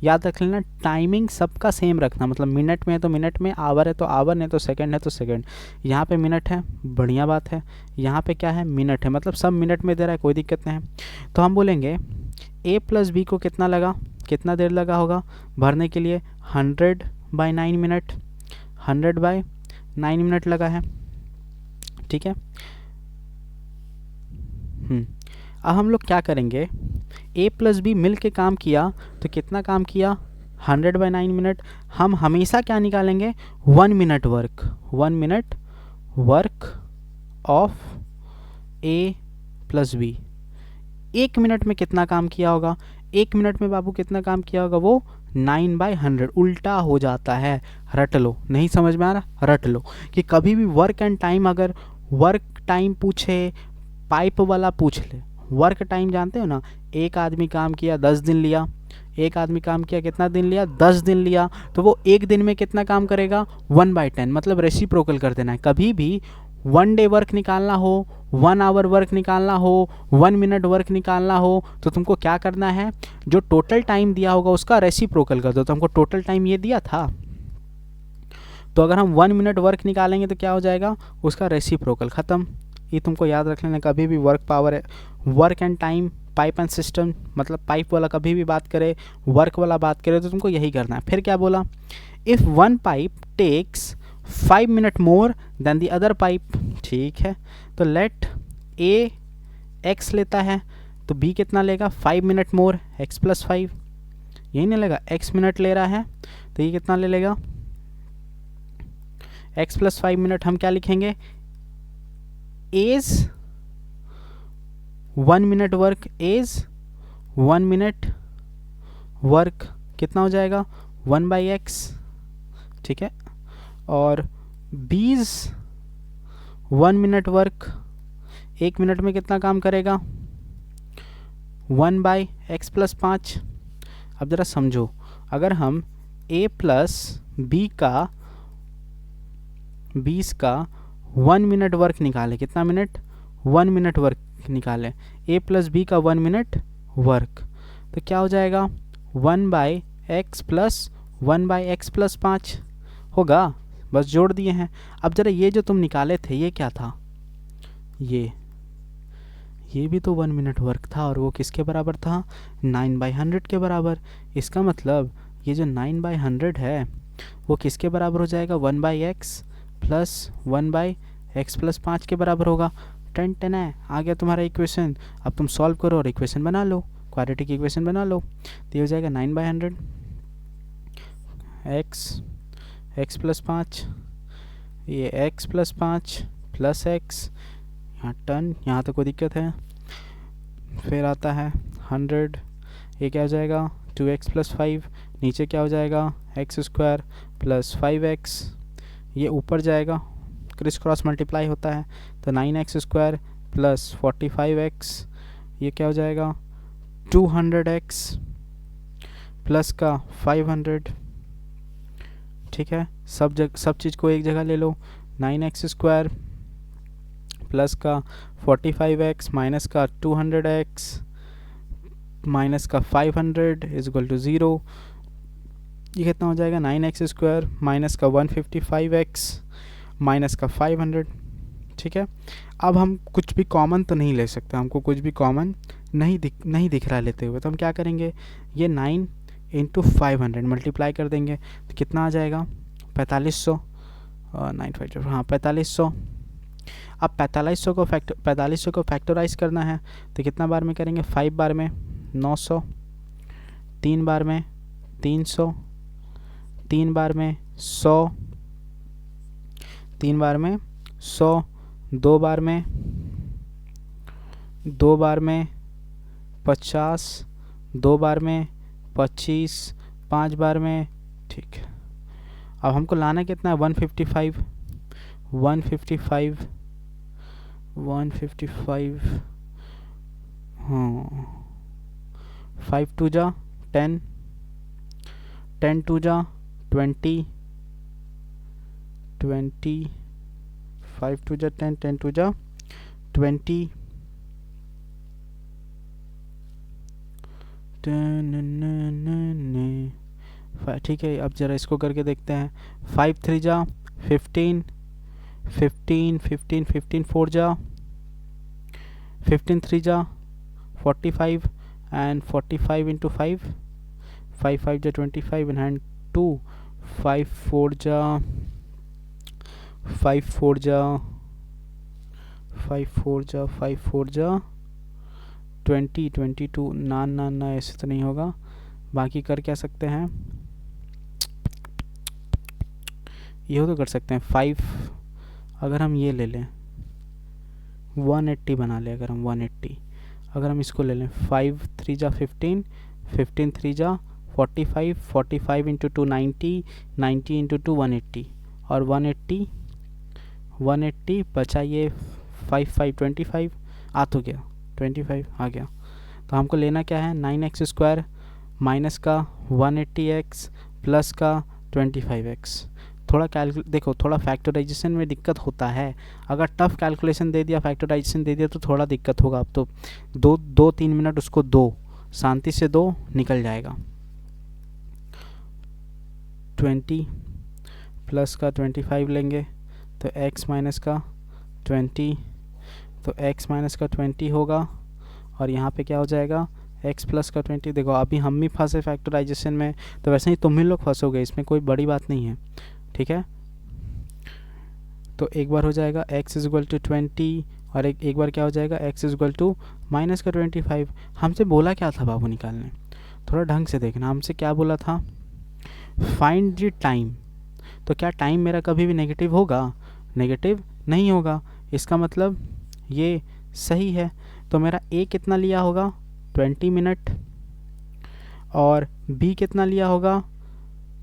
Speaker 1: याद रख लेना, टाइमिंग सबका सेम रखना, मतलब मिनट में है तो मिनट में, आवर है तो आवर, नहीं तो सेकंड है तो सेकंड। यहाँ पे मिनट है, बढ़िया बात है, यहाँ पे क्या है, मिनट है, मतलब सब मिनट में दे रहा है, कोई दिक्कत नहीं है। तो हम बोलेंगे a प्लस बी को कितना लगा, कितना देर लगा होगा भरने के लिए, 100/9 मिनट, 100/9 मिनट लगा है, ठीक है। अब हम लोग क्या करेंगे, a प्लस बी मिल के काम किया तो कितना काम किया, 100/9 मिनट। हम हमेशा क्या निकालेंगे, 1 minute work, 1 minute work of a plus b. 1 minute में कितना काम किया होगा, 1 मिनट में बाबू कितना काम किया होगा, वो 9/100 उल्टा हो जाता है। रट लो, नहीं समझ में आ रहा, रट लो कि कभी भी वर्क एंड टाइम, अगर वर्क टाइम पूछे, पाइप वाला पूछ ले, वर्क टाइम जानते हो ना, एक आदमी काम किया 10 दिन लिया, एक आदमी काम किया कितना दिन लिया, 10 दिन लिया, तो वो एक दिन में कितना काम करेगा, 1/10, मतलब रेसिप्रोकल कर देना है। कभी भी 1 डे वर्क निकालना हो, 1 आवर वर्क निकालना हो, 1 मिनट वर्क निकालना हो, तो तुमको क्या करना है, जो टोटल टाइम दिया होगा उसका रेसिप्रोकल कर दो। तो हमको टोटल टाइम ये दिया था, तो अगर हम 1 मिनट वर्क निकालेंगे तो क्या हो जाएगा, उसका रेसिप्रोकल, ख़त्म। ये तुमको याद रख लेना, कभी भी वर्क पावर है, work and time, pipe and system, मतलब पाइप वाला कभी भी बात करे, वर्क वाला बात करे, तो तुमको यही करना है। फिर क्या बोला, if one pipe takes 5 minute more than the other pipe, ठीक है, तो लेट ए एक्स लेता है, तो बी कितना लेगा, 5 मिनट मोर, एक्स प्लस 5, यही नहीं लेगा, एक्स मिनट ले रहा है, तो ये कितना ले लेगा, एक्स प्लस 5 मिनट। हम क्या लिखेंगे, as 1 minute work, as 1 minute work कितना हो जाएगा, 1/x, ठीक है, और बीज 1 मिनट वर्क, 1 मिनट में कितना काम करेगा, 1/x प्लस 5। अब ज़रा समझो, अगर हम a प्लस बी का 20 का 1 मिनट वर्क निकालें, कितना मिनट, 1 मिनट वर्क निकालें, a प्लस बी का 1 मिनट वर्क, तो क्या हो जाएगा, 1/x प्लस 1/x प्लस 5 होगा, बस जोड़ दिए हैं। अब ज़रा ये जो तुम निकाले थे ये क्या था, ये भी तो 1 मिनट वर्क था, और वो किसके बराबर था, 9/100 के बराबर। इसका मतलब ये जो 9/100 है वो किसके बराबर हो जाएगा, 1/x प्लस 1/x प्लस 5 के बराबर होगा। टेन टेन है, आ गया तुम्हारा इक्वेशन। अब तुम सॉल्व करो और इक्वेशन बना लो, क्वाड्रेटिक इक्वेशन बना लो, तो ये हो जाएगा 9/100 x प्लस 5, ये x प्लस 5 प्लस x, यहाँ टन, यहाँ तो कोई दिक्कत है, फिर आता है 100, ये क्या हो जाएगा, 2x प्लस 5, नीचे क्या हो जाएगा, एक्स स्क्वायर प्लस 5x, ये ऊपर जाएगा, क्रिस क्रॉस मल्टीप्लाई होता है, तो 9x स्क्वायर प्लस 45x, ये क्या हो जाएगा, 200x प्लस का 500, ठीक है, सब चीज़ को एक जगह ले लो, 9x स्क्वायर प्लस का 45x माइनस का 200x माइनस का 500 इज इक्वल टू 0, ये कितना हो जाएगा, 9x स्क्वायर माइनस का 155x माइनस का 500, ठीक है। अब हम कुछ भी कॉमन तो नहीं ले सकते, हमको कुछ भी कॉमन नहीं दिख रहा लेते हुए, तो हम क्या करेंगे, ये 9 इंटू 500 मल्टीप्लाई कर देंगे, तो कितना आ जाएगा, 4500, 950, हाँ 4500। अब 4500 को फैक्टराइज करना है, तो कितना बार में करेंगे, 5 बार में 900, 3 बार में 300, 3 बार में 100, 3 बार में 100, 2 बार में 50, 2 बार में 25, 5 बार में, ठीक है। अब हमको लाना कितना है, 155, हाँ 5 2 जा 10, 10 2 जा 20, 5 2 जा 10, 10 2 जा 20, ठीक है। अब ज़रा इसको करके देखते हैं, 5 3 जा 15, 15 15 15 4 जा 15 3 जा 45 and 45 into 5, 5 5 जा 25 and hand 2, 5 4 जा 5 4 जा 5 4 जा 5 4 जा 20 22, ना ऐसे तो नहीं होगा, बाकी कर क्या सकते हैं, ये तो कर सकते हैं 5, अगर हम ये ले लें 180 बना लें, अगर हम 180, अगर हम इसको ले लें 5 3 जा 15, 15 3 जा 45, 45 इंटू 2 90, 90 इंटू 2 180, और 180 180 बचा ये 5 5 25 आ तो गया, 25 आ गया। तो हमको लेना क्या है, 9x² माइनस का 180x प्लस का 25x। थोड़ा देखो, थोड़ा फैक्टराइजेशन में दिक्कत होता है। अगर टफ कैलकुलेशन दे दिया, फैक्टराइजेशन दे दिया तो थोड़ा दिक्कत होगा। अब तो 2-3 मिनट उसको दो, शांति से दो, निकल जाएगा। 20 प्लस का 25 लेंगे तो x माइनस का 20, तो x माइनस का 20 होगा, और यहाँ पे क्या हो जाएगा, x प्लस का 20। देखो अभी हम भी फंसे फैक्टराइजेशन में, तो वैसे ही तुम ही लोग फंसोगे, इसमें कोई बड़ी बात नहीं है, ठीक है। तो एक बार हो जाएगा x इज इक्वल टू 20, और एक बार क्या हो जाएगा, x is equal to minus का 25। हमसे बोला क्या था बाबू निकालने, थोड़ा ढंग से देखना। हमसे क्या बोला था, फाइंड द टाइम। तो क्या टाइम मेरा कभी भी नेगेटिव होगा, नेगेटिव नहीं होगा। इसका मतलब ये सही है। तो मेरा a कितना लिया होगा, 20 मिनट, और b कितना लिया होगा,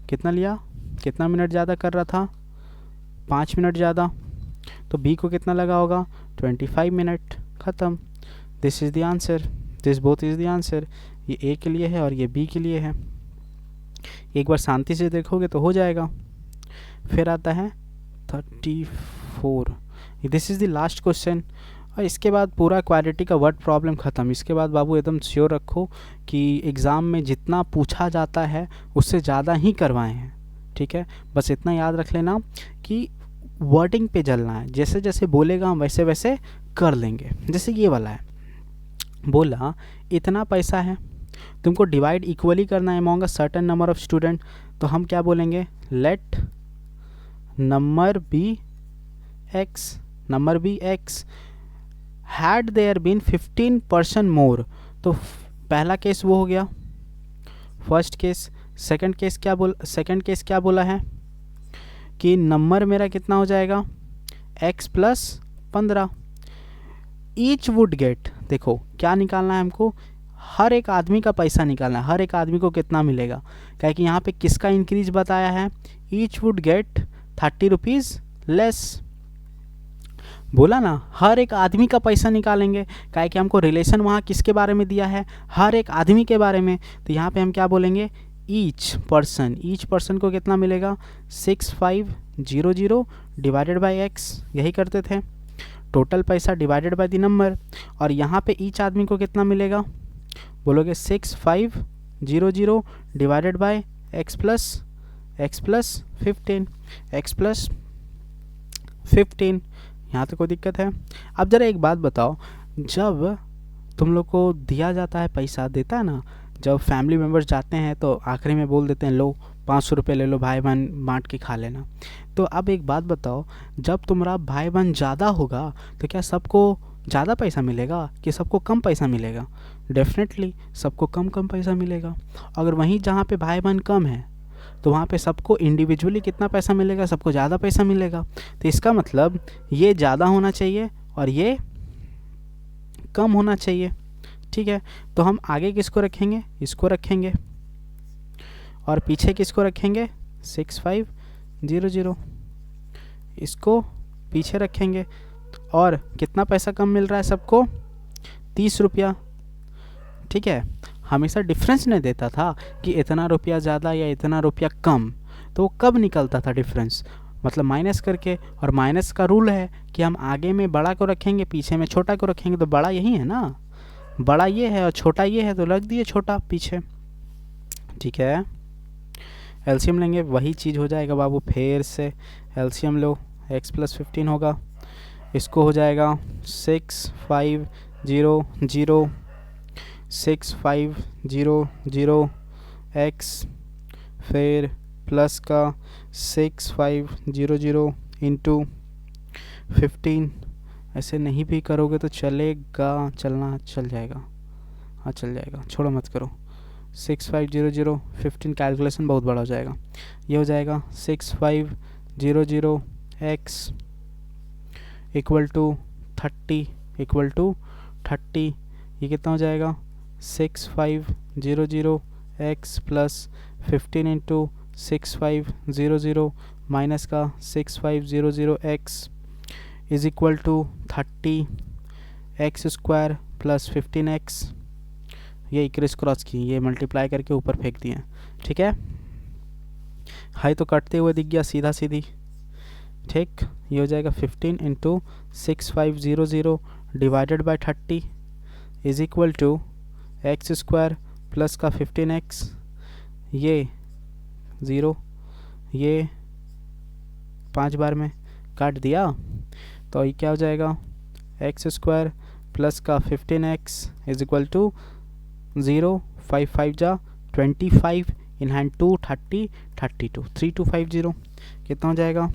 Speaker 1: कितना लिया, कितना मिनट ज़्यादा कर रहा था, 5 मिनट ज़्यादा। तो b को कितना लगा होगा, 25 मिनट। ख़त्म। This is the answer, this both is the answer. ये a के लिए है और ये b के लिए है। एक बार शांति से देखोगे तो हो जाएगा। फिर आता है 34। This is the last question, और इसके बाद पूरा क्वाड्रेटिक का वर्ड प्रॉब्लम ख़त्म। इसके बाद बाबू एकदम श्योर रखो कि एग्ज़ाम में जितना पूछा जाता है उससे ज़्यादा ही करवाए हैं, ठीक है। बस इतना याद रख लेना कि वर्डिंग पे चलना है, जैसे जैसे बोलेगा हम वैसे वैसे कर लेंगे। जैसे ये वाला है, बोला इतना पैसा है, तुमको डिवाइड इक्वली करना है among a certain number of student. तो हम क्या बोलेंगे, let number be x had there been 15% more. तो पहला केस वो हो गया, फर्स्ट केस। सेकंड केस क्या बोला है कि नंबर मेरा कितना हो जाएगा, x plus 15। Each would get, देखो क्या निकालना है हमको, हर एक आदमी का पैसा निकालना है, हर एक आदमी को कितना मिलेगा। क्या कि यहाँ पे किसका इंक्रीज बताया है, each would get 30 rupees less. बोला ना, हर एक आदमी का पैसा निकालेंगे। क्या कि हमको रिलेशन वहाँ किसके बारे में दिया है, हर एक आदमी के बारे में। तो यहाँ पे हम क्या बोलेंगे, ईच पर्सन को कितना मिलेगा, 6500 डिवाइडेड बाई x, यही करते थे, टोटल पैसा डिवाइडेड बाय द नंबर। और यहाँ पे ईच आदमी को कितना मिलेगा, बोलोगे 6500 डिवाइडेड बाय x प्लस 15। यहाँ तो कोई दिक्कत है। अब ज़रा एक बात बताओ, जब तुम लोग को दिया जाता है पैसा, देता है ना, जब फैमिली मेम्बर्स जाते हैं तो आखिरी में बोल देते हैं लो 500 रुपये ले लो, भाई बहन बांट के खा लेना। तो अब एक बात बताओ, जब तुम्हारा भाई बहन ज़्यादा होगा तो क्या सबको ज़्यादा पैसा मिलेगा कि सबको कम पैसा मिलेगा? डेफिनेटली सबको कम पैसा मिलेगा। अगर वहीं जहाँ पे भाई बहन कम है तो वहाँ पे सबको इंडिविजुअली कितना पैसा मिलेगा, सबको ज़्यादा पैसा मिलेगा। तो इसका मतलब ये ज़्यादा होना चाहिए और ये कम होना चाहिए, ठीक है। तो हम आगे किसको रखेंगे, इसको रखेंगे, और पीछे किसको रखेंगे, 6500, इसको पीछे रखेंगे। और कितना पैसा कम मिल रहा है सबको, 30 रुपया, ठीक है। हमेशा डिफरेंस नहीं देता था कि इतना रुपया ज़्यादा या इतना रुपया कम, तो वो कब निकलता था डिफरेंस, मतलब माइनस करके। और माइनस का रूल है कि हम आगे में बड़ा को रखेंगे, पीछे में छोटा को रखेंगे। तो बड़ा यही है ना, बड़ा ये है और छोटा ये है, तो रख दिए छोटा पीछे, ठीक है। एलसीएम लेंगे, वही चीज़ हो जाएगा बाबू। फिर से एलसीएम लो, x प्लस 15 होगा, इसको हो जाएगा 6500 x, फिर प्लस का 6500 इंटू 15। ऐसे नहीं भी करोगे तो चलेगा, चल जाएगा, हाँ चल जाएगा, छोड़ो मत करो। 6500 15 कैलकुलेशन बहुत बड़ा हो जाएगा। ये हो जाएगा 6500 x इक्वल टू 30 ये कितना हो जाएगा, 6500 एक्स प्लस 15 इंटू 6500 माइनस का 6500 x is equal to 30 x square plus 15x, ये क्रिस क्रॉस की, ये मल्टीप्लाई करके ऊपर फेंक दिए, ठीक है। हाई तो कटते हुए दिख गया सीधा सीधी, ठीक। ये हो जाएगा 15 into 6500 divided by 30 is equal to x square plus का 15x, ये 0, ये 5 बार में काट दिया, तो ये क्या हो जाएगा एक्स स्क्वायर प्लस का 15x इज इक्वल टू 0, 5 5 जा 25 इन हैंड 2 30 32 3250, कितना हो जाएगा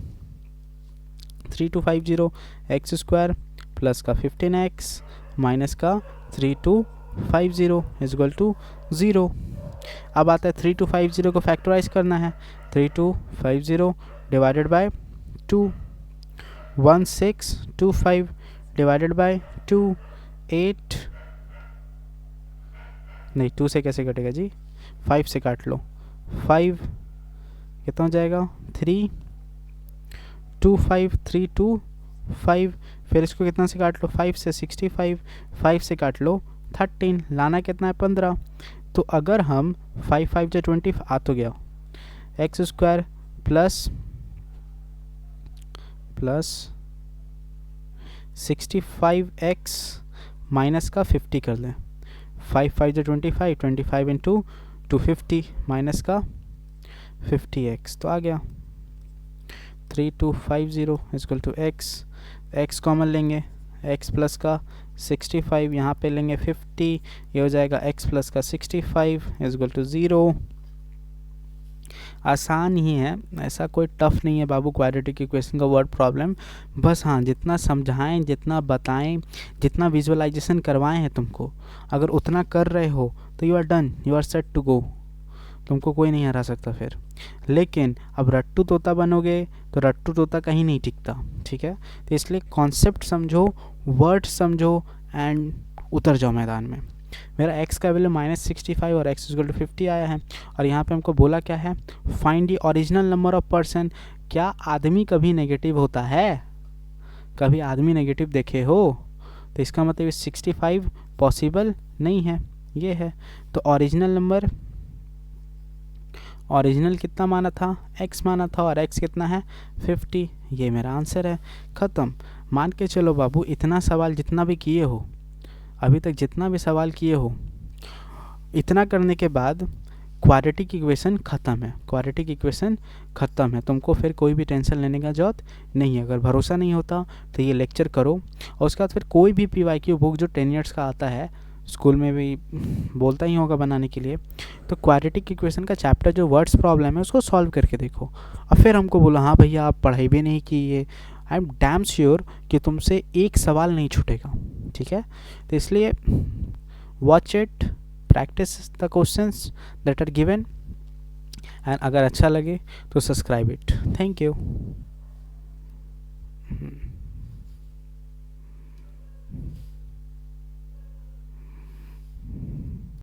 Speaker 1: 3250 एक्स स्क्वायर प्लस का 15x माइनस का 3250 इज इक्वल टू 0। अब आता है 3250 को फैक्टराइज करना है, 3250 डिवाइडेड बाय 2, 1625 डिवाइडेड बाय 2, 8 नहीं 2 से कैसे कटेगा जी, 5 से काट लो, 5 कितना हो जाएगा 3 2 5 3 2 5, फिर इसको कितना से काट लो 5 से 65, 5 से काट लो 13, लाना कितना है 15। तो अगर हम 5 5 जो 20 आ तो गया, x square plus 65x minus का 50 कर लें, 5 5 जो 25, 25 इंटू 250 माइनस का 50x, तो आ गया 3250 इक्वल टू x कॉमन लेंगे, x प्लस का 65 यहाँ पे लेंगे 50, ये हो जाएगा x प्लस का 65 इक्वल टू 0। आसान ही है, ऐसा कोई टफ नहीं है बाबू क्वाड्रेटिक इक्वेशन का वर्ड प्रॉब्लम। बस हाँ, जितना समझाएं, जितना बताएं, जितना विजुअलाइजेशन करवाएं हैं तुमको, अगर उतना कर रहे हो तो you are done, you are set to go, तुमको कोई नहीं हरा सकता फिर। लेकिन अब रट्टू तोता बनोगे तो रट्टू तोता कहीं नहीं टिकता, ठीक है। तो इसलिए कॉन्सेप्ट समझो, वर्ड समझो एंड उतर जाओ मैदान में। मेरा x का वैल्यू -65 और x इक्वल टू 50 आया है, और यहाँ पे हमको बोला क्या है, find the original number of person. क्या आदमी कभी नेगेटिव होता है? कभी आदमी नेगेटिव देखे हो? तो इसका मतलब 65 पॉसिबल नहीं है, ये है। तो ओरिजिनल नंबर, ओरिजिनल कितना माना था, x माना था, और x कितना है 50, ये मेरा आंसर है, ख़त्म। मान के चलो बाबू, इतना सवाल जितना भी किए हो अभी तक, जितना भी सवाल किए हो, इतना करने के बाद क्वाड्रेटिक इक्वेशन ख़त्म है, क्वाड्रेटिक इक्वेशन ख़त्म है। तुमको फिर कोई भी टेंशन लेने का ज़रूरत नहीं है। अगर भरोसा नहीं होता तो ये लेक्चर करो, और उसके बाद फिर कोई भी PYQ बुक जो 10 ईयर्स का आता है, स्कूल में भी बोलता ही होगा बनाने के लिए, तो क्वाड्रेटिक इक्वेशन का चैप्टर जो वर्ड्स प्रॉब्लम है उसको सॉल्व करके देखो, और फिर हमको बोला हाँ भैया आप पढ़ाई भी नहीं की, ये आई एम डैम श्योर कि तुमसे एक सवाल नहीं छूटेगा, ठीक है। तो इसलिए watch it, practice the questions that are given, and अगर अच्छा लगे तो सब्सक्राइब इट। Thank you.